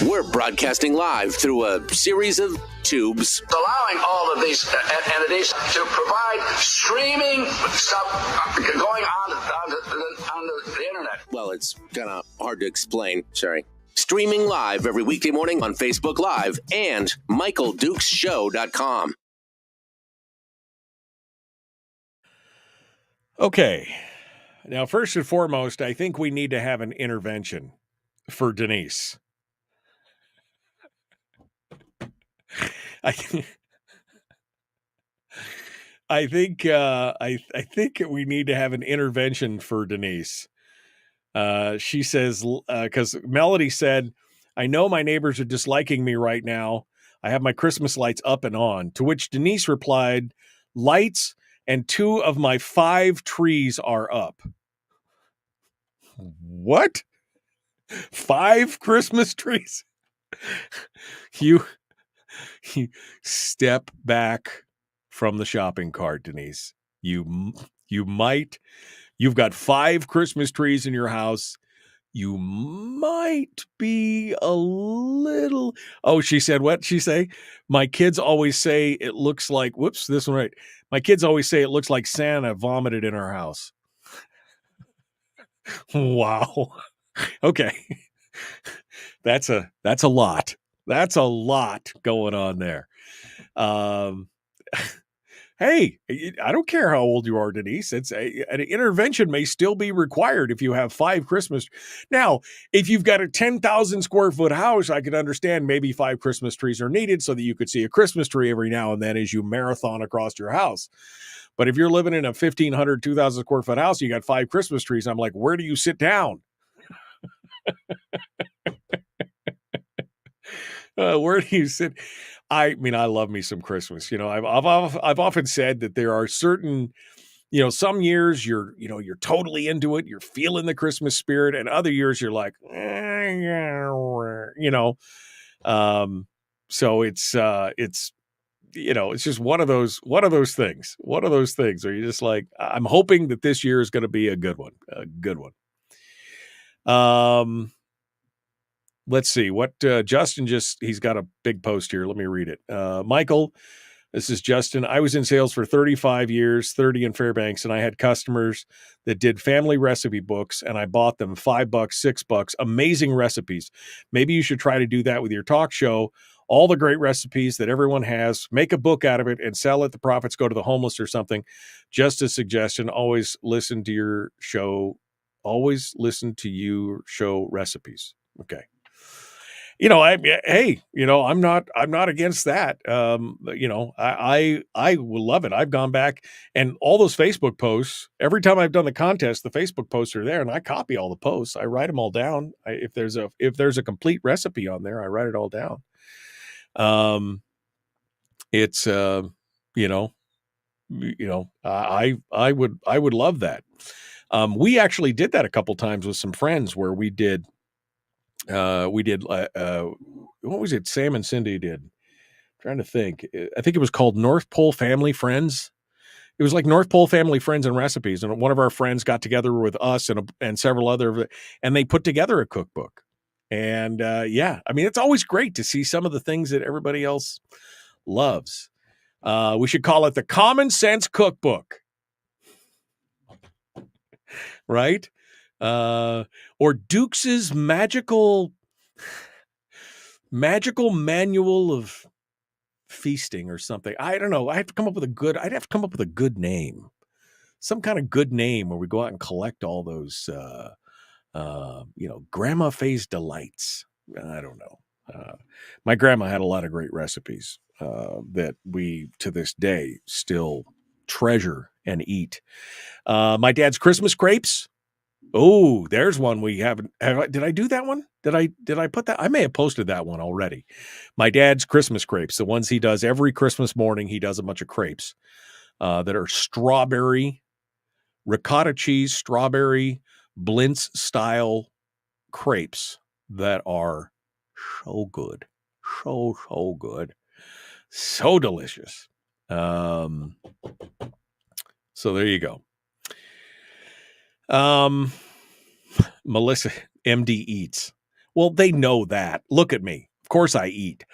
We're broadcasting live through a series of tubes, allowing all of these entities to provide streaming stuff going on the internet. Well, it's kind of hard to explain. Sorry. Streaming live every weekday morning on Facebook Live and MichaelDukesShow.com. Okay. Now, first and foremost, I think we need to have an intervention for Denise. I think we need to have an intervention for Denise. She says, because Melody said, I know my neighbors are disliking me right now. I have my Christmas lights up and on. To which Denise replied, lights and 2 of my 5 trees are up. What? 5 Christmas trees? You step back from the shopping cart, Denise. You've got 5 Christmas trees in your house. You might be a little. Oh, she said, what she say? My kids always say it looks like, whoops, this one right. My kids always say it looks like Santa vomited in our house. Wow. Okay. That's a lot. That's a lot going on there. Hey, I don't care how old you are, Denise. An intervention may still be required if you have 5 Christmas. Now, if you've got a 10,000 square foot house, I could understand maybe 5 Christmas trees are needed so that you could see a Christmas tree every now and then as you marathon across your house. But if you're living in a 1,500, 2,000 square foot house, you got 5 Christmas trees. I'm like, where do you sit down? Where do you sit? I mean, I love me some Christmas. You know, I've often said that there are certain, you know, some years you're totally into it, you're feeling the Christmas spirit, and other years you're like, you know, so it's you know, it's just one of those things where you're just like, I'm hoping that this year is going to be a good one. Let's see what Justin he's got a big post here. Let me read it. Michael, this is Justin. I was in sales for 35 years, 30 in Fairbanks, and I had customers that did family recipe books, and I bought them $5, $6, amazing recipes. Maybe you should try to do that with your talk show. All the great recipes that everyone has, make a book out of it and sell it. The profits go to the homeless or something. Just a suggestion. Always listen to your show. Always listen to your show recipes. Okay. You know, hey, you know, I'm not against that. You know, I will love it. I've gone back and all those Facebook posts, every time I've done the contest, the Facebook posts are there and I copy all the posts. I write them all down. If there's a complete recipe on there, I write it all down. It's you know, I would love that. We actually did that a couple times with some friends where we did what was it? Sam and Cindy did. I'm trying to think. I think it was called North Pole Family Friends. It was like North Pole Family Friends and Recipes. And one of our friends got together with us and several other, and they put together a cookbook. And yeah, I mean, it's always great to see some of the things that everybody else loves. We should call it the Common Sense Cookbook. Right? Or Dukes's magical manual of feasting or something. I don't know. I'd have to come up with a good name. Some kind of good name where we go out and collect all those you know, Grandma Faye's Delights. I don't know. My grandma had a lot of great recipes that we to this day still treasure and eat. My dad's Christmas crepes. Oh, there's one we haven't. Did I do that one? Did I put that? I may have posted that one already. My dad's Christmas crepes, the ones he does every Christmas morning. He does a bunch of crepes that are strawberry, ricotta cheese, strawberry, Blintz style crepes that are so good. So good. So delicious. So there you go. Melissa, MD Eats. Well, they know that. Look at me. Of course I eat.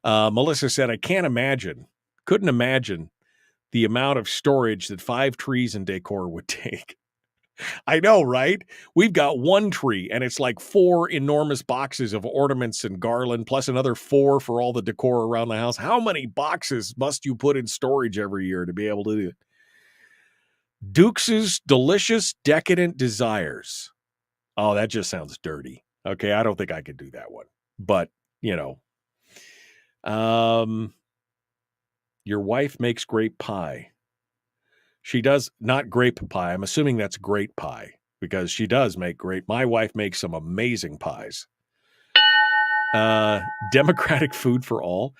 Melissa said, I couldn't imagine the amount of storage that 5 trees and decor would take. I know, right? We've got 1 tree, and it's like 4 enormous boxes of ornaments and garland, plus another 4 for all the decor around the house. How many boxes must you put in storage every year to be able to do it? Dukes' Delicious Decadent Desires. Oh, that just sounds dirty. Okay, I don't think I could do that one. But, your wife makes great pie. She does not grape pie. I'm assuming that's great pie because she does make great. My wife makes some amazing pies. Democratic food for all.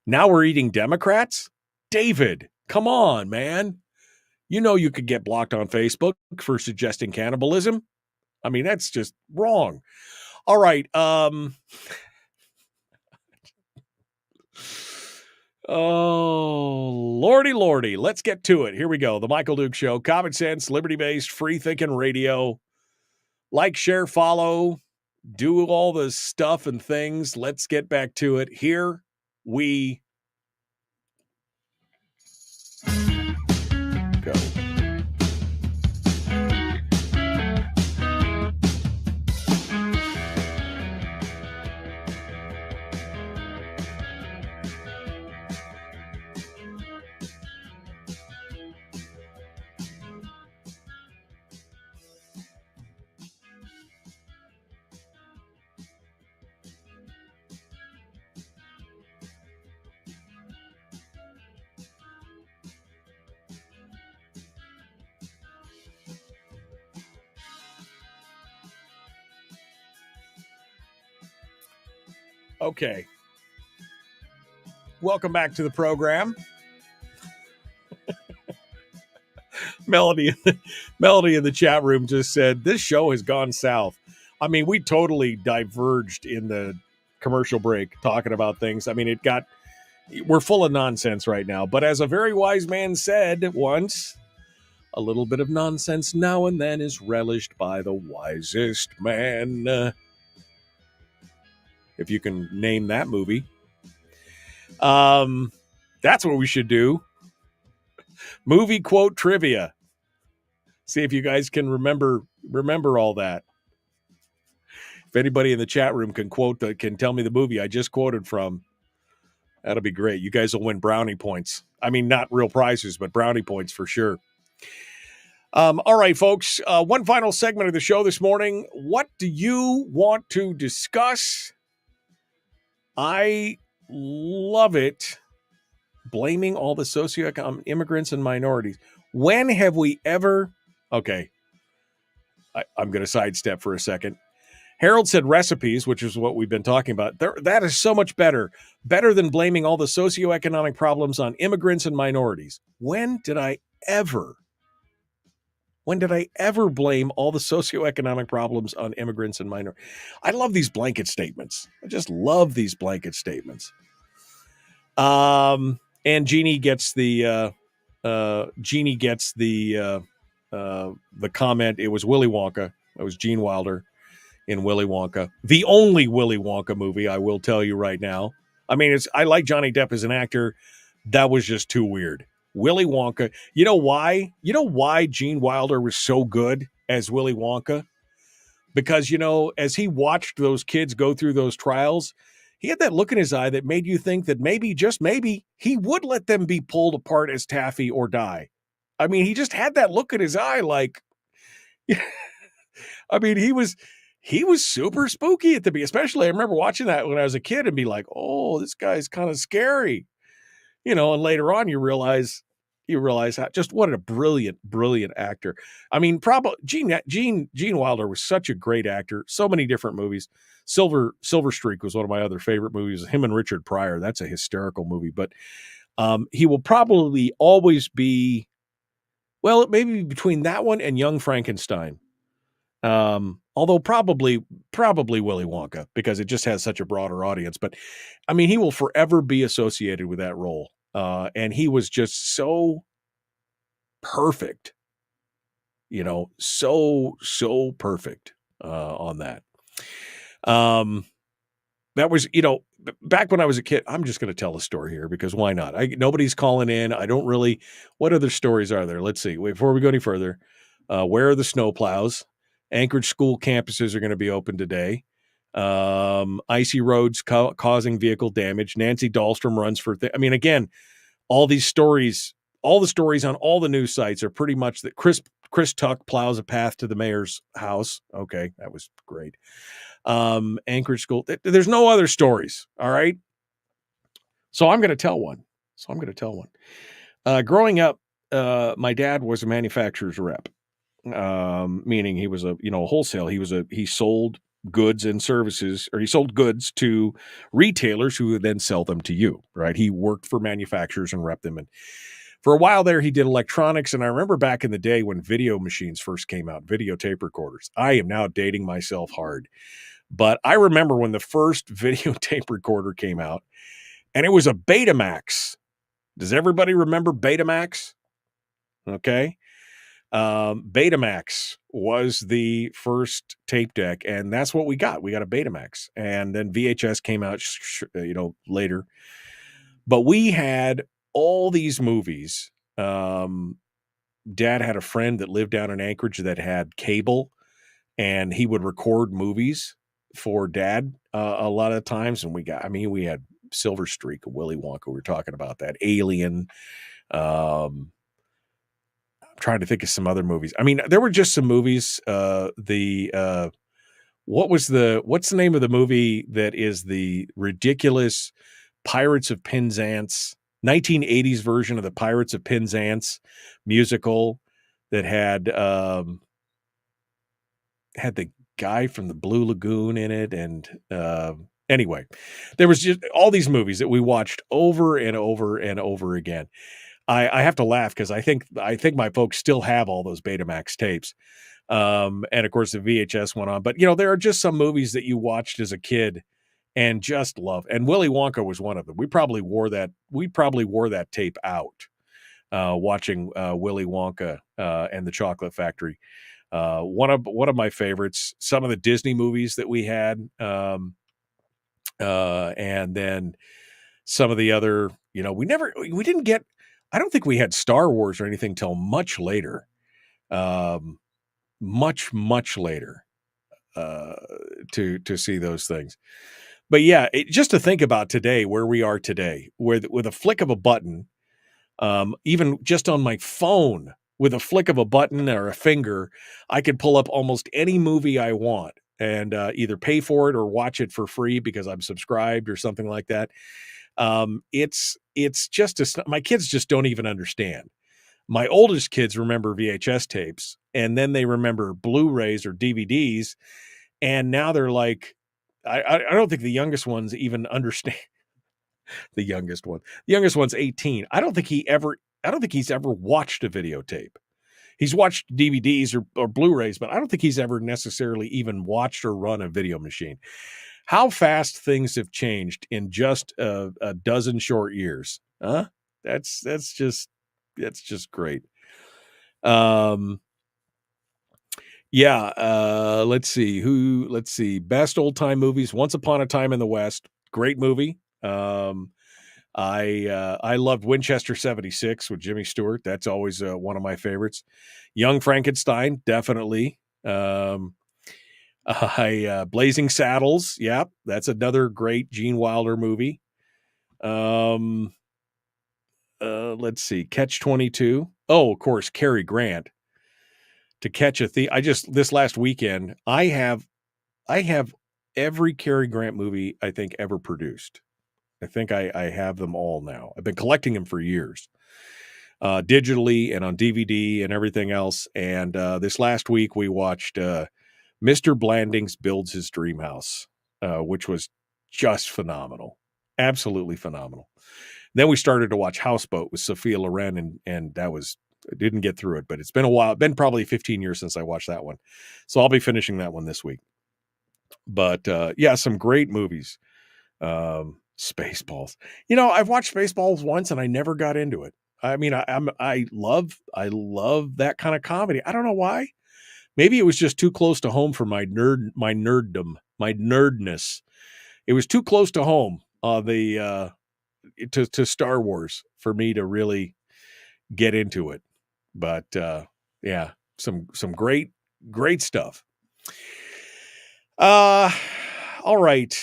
Now we're eating Democrats? David, come on, man. You know you could get blocked on Facebook for suggesting cannibalism. I mean, that's just wrong. All right. Oh, lordy. Let's get to it. Here we go. The Michael Duke Show. Common sense, liberty-based, free-thinking radio. Like, share, follow, do all the stuff and things. Let's get back to it. Here we go. Okay. Welcome back to the program. Melody in the chat room just said, this show has gone south. I mean, we totally diverged in the commercial break talking about things. I mean, we're full of nonsense right now. But as a very wise man said once, a little bit of nonsense now and then is relished by the wisest man. If you can name that movie. That's what we should do. Movie quote trivia. See if you guys can remember all that. If anybody in the chat room can tell me the movie I just quoted from, that'll be great. You guys will win brownie points. I mean, not real prizes, but brownie points for sure. All right, folks. One final segment of the show this morning. What do you want to discuss? I love it. Blaming all the socioeconomic immigrants and minorities. When have we ever... Okay, I'm going to sidestep for a second. Harold said recipes, which is what we've been talking about. That is so much better. Better than blaming all the socioeconomic problems on immigrants and minorities. When did I ever blame all the socioeconomic problems on immigrants and minorities? I love these blanket statements. I just love these blanket statements. And Jeannie gets the comment. It was Willy Wonka. It was Gene Wilder in Willy Wonka. The only Willy Wonka movie, I will tell you right now. I mean, I like Johnny Depp as an actor. That was just too weird. Willy Wonka. You know why? You know why Gene Wilder was so good as Willy Wonka? Because, as he watched those kids go through those trials, he had that look in his eye that made you think that maybe, just maybe, he would let them be pulled apart as taffy or die. I mean, he just had that look in his eye like, I mean, he was super spooky at the beginning. Especially, I remember watching that when I was a kid and be like, oh, this guy's kind of scary. And later on you realize how, just what a brilliant actor. I mean, probably Gene Wilder was such a great actor. So many different movies. Silver Streak was one of my other favorite movies. Him and Richard Pryor. That's a hysterical movie. But he will probably always be, well, maybe between that one and Young Frankenstein. Although probably Willy Wonka, because it just has such a broader audience. But I mean, he will forever be associated with that role. And he was just so perfect, so perfect on that. That was, back when I was a kid. I'm just going to tell a story here because why not? Nobody's calling in. I don't really. What other stories are there? Let's see. Wait, before we go any further, where are the snowplows? Anchorage school campuses are going to be open today. Icy roads causing vehicle damage. Nancy Dahlstrom runs for. Again, all these stories, all the stories on all the news sites are pretty much that Chris Tuck plows a path to the mayor's house. Okay, that was great. Anchorage school. There's no other stories. All right. So I'm going to tell one. Growing up, my dad was a manufacturer's rep, meaning he was a wholesale. He sold goods and services, or he sold goods to retailers who would then sell them to you. Right. He worked for manufacturers and rep them. And for a while there, he did electronics. And I remember back in the day when video machines first came out, videotape recorders. I am now dating myself hard. But I remember when the first videotape recorder came out, and it was a Betamax. Does everybody remember Betamax? Okay. Betamax was the first tape deck, and that's what we got. We got a Betamax. And then VHS came out, later. But we had all these movies. Dad had a friend that lived down in Anchorage that had cable, and he would record movies for Dad a lot of the times. And we had Silver Streak, Willy Wonka. We were talking about that. Alien. I'm trying to think of some other movies. There were just some movies. What's the name of the movie that is the ridiculous Pirates of Penzance 1980s version of the Pirates of Penzance musical that had the guy from the Blue Lagoon in it. And anyway, there was just all these movies that we watched over and over and over again. I have to laugh because I think my folks still have all those Betamax tapes. And of course the VHS went on, but there are just some movies that you watched as a kid and just love. And Willy Wonka was one of them. We probably wore that tape out, watching Willy Wonka and the Chocolate Factory. One of my favorites, some of the Disney movies that we had, and then some of the other, we didn't get, I don't think we had Star Wars or anything till much later, much later, to see those things. But yeah, just to think about today, where we are today, with a flick of a button, even just on my phone, with a flick of a button or a finger, I could pull up almost any movie I want and either pay for it or watch it for free because I'm subscribed or something like that. It's just my kids just don't even understand. My oldest kids remember VHS tapes, and then they remember Blu-rays or DVDs, and now they're like, I don't think the youngest ones even understand. The youngest one's 18. I don't think he's ever watched a videotape. He's watched DVDs or Blu-rays, but I don't think he's ever necessarily even watched or run a video machine. How fast things have changed in just a dozen short years. Huh? That's just great. Let's see. Best old time movies. Once Upon a Time in the West. Great movie. I loved Winchester 76 with Jimmy Stewart. That's always one of my favorites. Young Frankenstein, definitely. Blazing Saddles. Yep. That's another great Gene Wilder movie. Let's see. Catch-22. Oh, of course, Cary Grant. To Catch a Thief. This last weekend, I have every Cary Grant movie I think ever produced. I think I have them all now. I've been collecting them for years, digitally and on DVD and everything else. And this last week we watched Mr. Blandings Builds His Dream House, which was just phenomenal, absolutely phenomenal. Then we started to watch Houseboat with Sophia Loren, and that was, I didn't get through it, but it's been a while. It's been probably 15 years since I watched that one, so I'll be finishing that one this week. But some great movies. Spaceballs. I've watched Spaceballs once and I never got into it. I love that kind of comedy. I don't know why, Maybe it was just too close to home for my nerddom, my nerdness. It was too close to home to Star Wars for me to really get into it. But yeah, some great stuff. All right.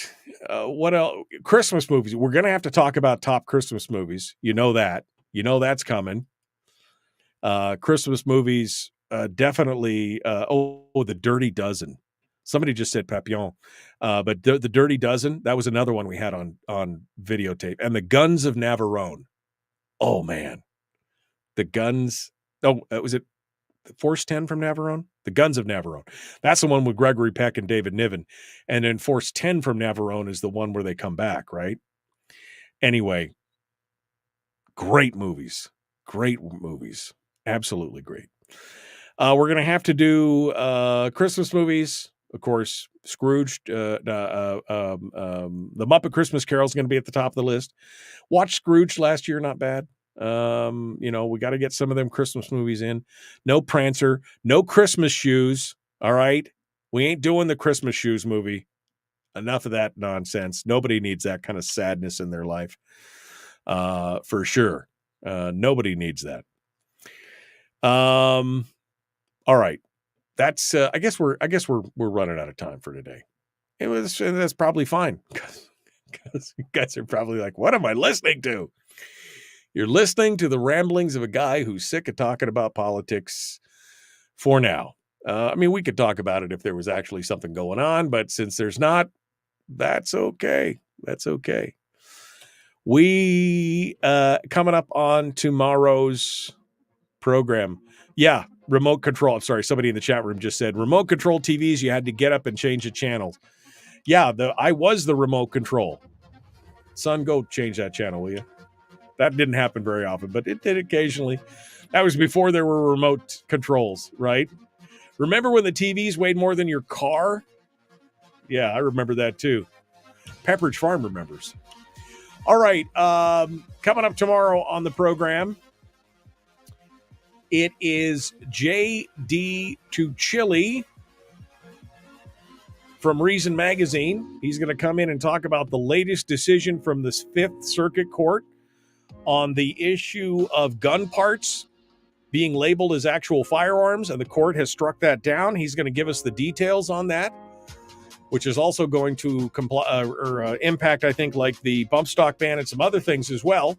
What else? Christmas movies. We're going to have to talk about top Christmas movies. You know that. You know that's coming. Christmas movies, definitely. The Dirty Dozen. Somebody just said Papillon. But the Dirty Dozen, that was another one we had on videotape. And the Guns of Navarone. Oh, man. The Guns. Oh, was it Force 10 from Navarone? The Guns of Navarone. That's the one with Gregory Peck and David Niven. And then Force 10 from Navarone is the one where they come back, right? Anyway, great movies. Great movies. Absolutely great. We're going to have to do Christmas movies. Of course, Scrooge, the Muppet Christmas Carol is going to be at the top of the list. Watched Scrooge last year, not bad. We got to get some of them Christmas movies in. No Prancer, no Christmas Shoes. All right. We ain't doing the Christmas Shoes movie. Enough of that nonsense. Nobody needs that kind of sadness in their life. For sure. Nobody needs that. All right. That's I guess we're running out of time for today. That's probably fine. Because you guys are probably like, what am I listening to? You're listening to the ramblings of a guy who's sick of talking about politics for now. We could talk about it if there was actually something going on, but since there's not, that's okay. That's okay. We, coming up on tomorrow's program. Yeah, remote control. I'm sorry, somebody in the chat room just said, remote control TVs, you had to get up and change the channels. Yeah, I was the remote control. Son, go change that channel, will you? That didn't happen very often, but it did occasionally. That was before there were remote controls, right? Remember when the TVs weighed more than your car? Yeah, I remember that too. Pepperidge Farm remembers. All right, coming up tomorrow on the program, it is J.D. Tuccilli from Reason Magazine. He's going to come in and talk about the latest decision from the Fifth Circuit Court on the issue of gun parts being labeled as actual firearms, and the court has struck that down. He's going to give us the details on that, which is also going to impact, I think, like the bump stock ban and some other things as well.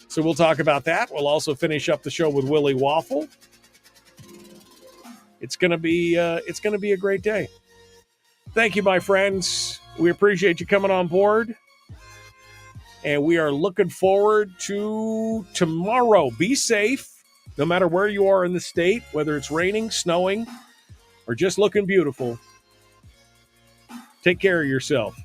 So we'll talk about that. We'll also finish up the show with Willie Waffle. It's going to be a great day. Thank you, my friends. We appreciate you coming on board. And we are looking forward to tomorrow. Be safe, no matter where you are in the state, whether it's raining, snowing, or just looking beautiful. Take care of yourself.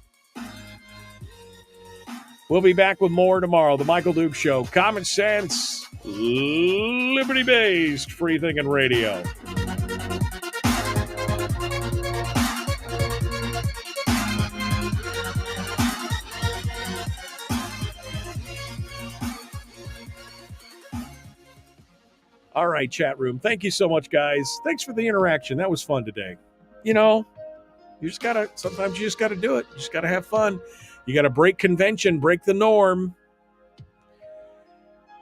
We'll be back with more tomorrow. The Michael Duke Show. Common sense, liberty-based, free-thinking radio. All right, chat room. Thank you so much, guys. Thanks for the interaction. That was fun today. Sometimes you just got to do it. You just got to have fun. You got to break convention, break the norm.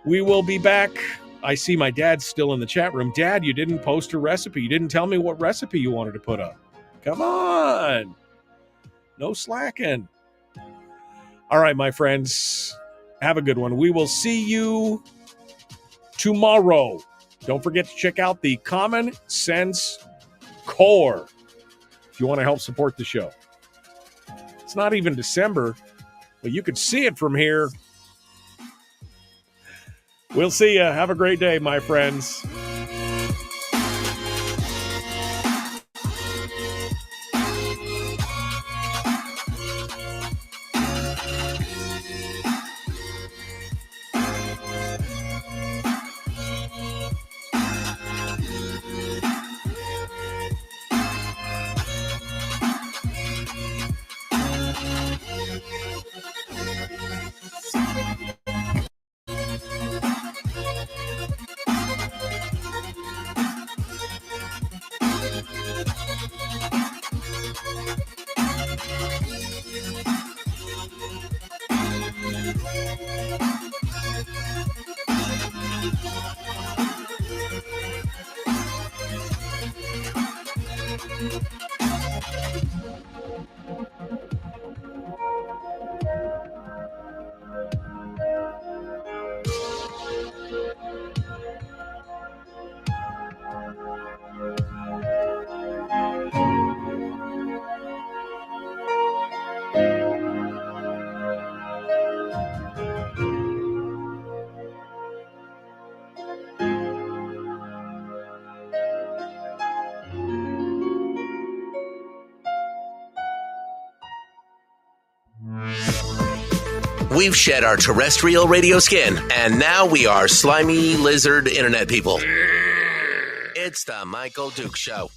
We will be back. I see my dad's still in the chat room. Dad, you didn't post a recipe. You didn't tell me what recipe you wanted to put up. Come on. No slacking. All right, my friends. Have a good one. We will see you tomorrow. Don't forget to check out the Common Sense Core if you want to help support the show. It's not even December, but you could see it from here. We'll see you. Have a great day, my friends. We've shed our terrestrial radio skin, and now we are slimy lizard internet people. It's the Michael Duke Show.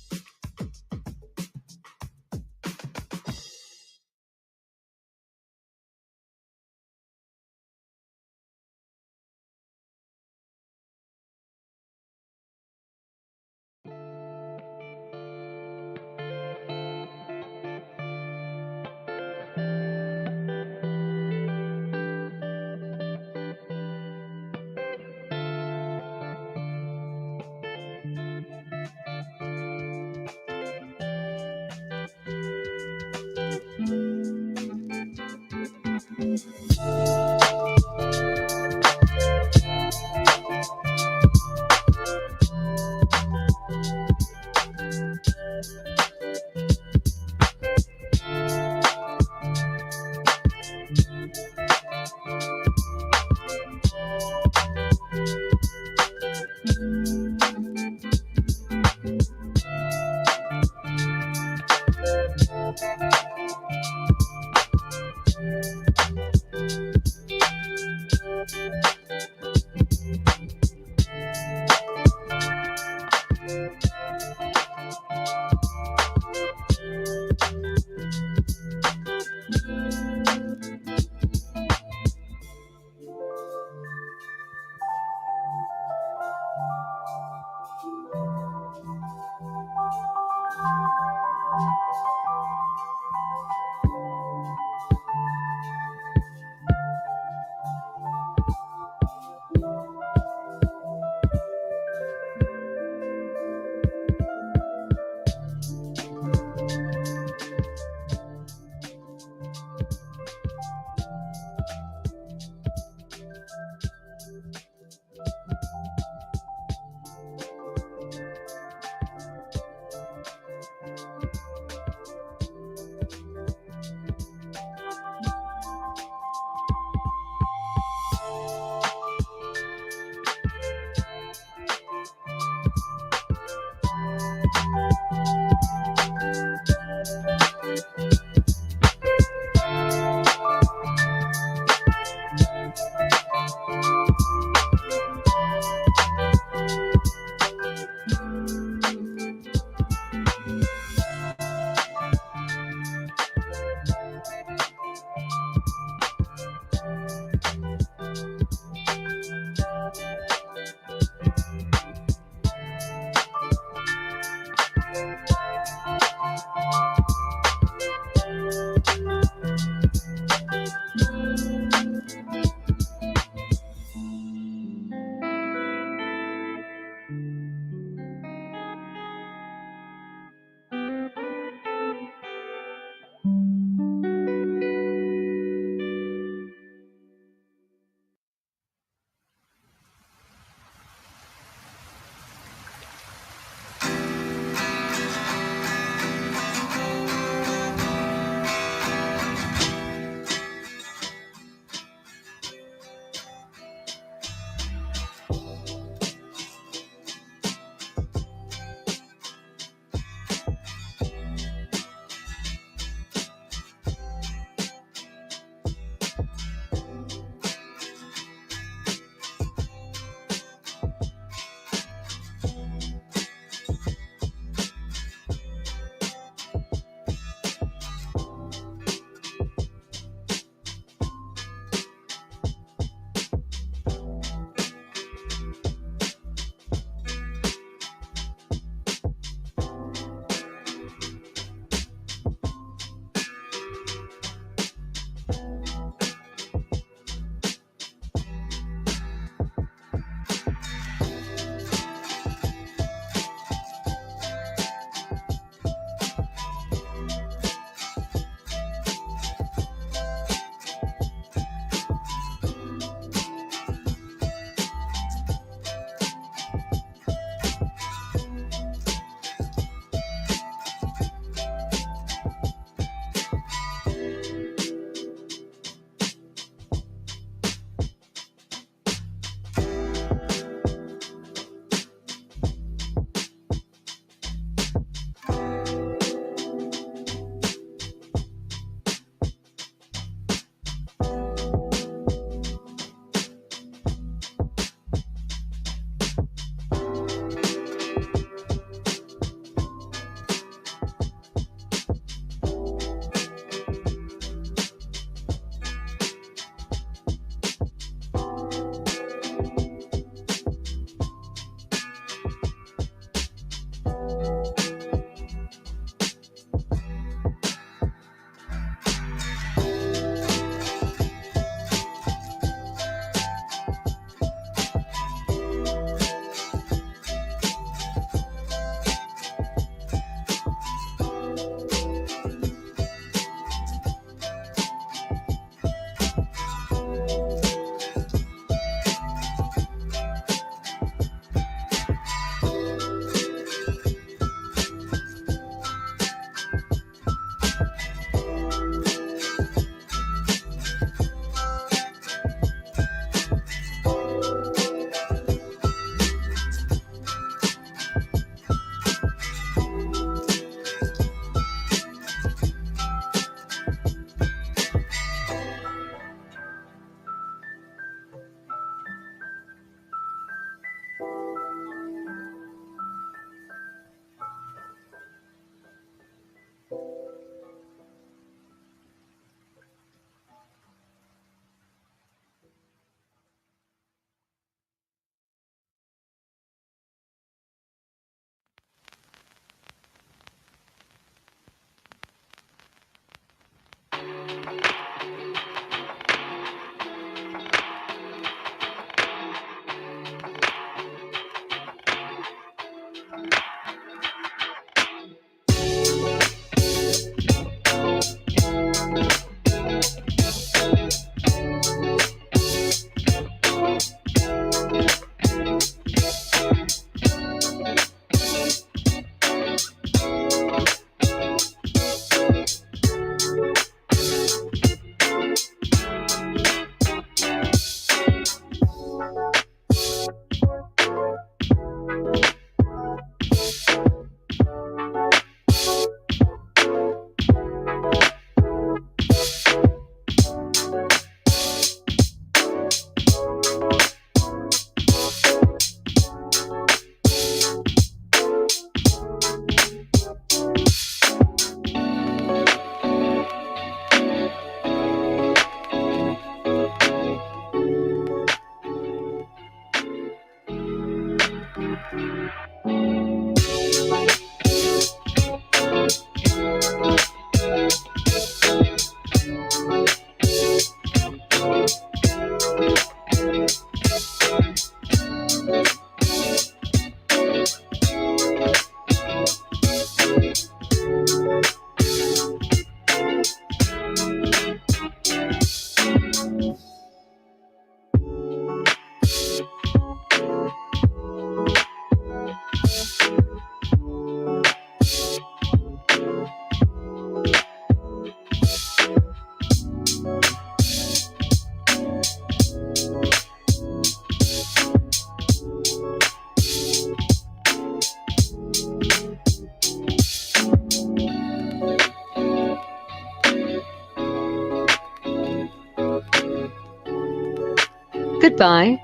Goodbye.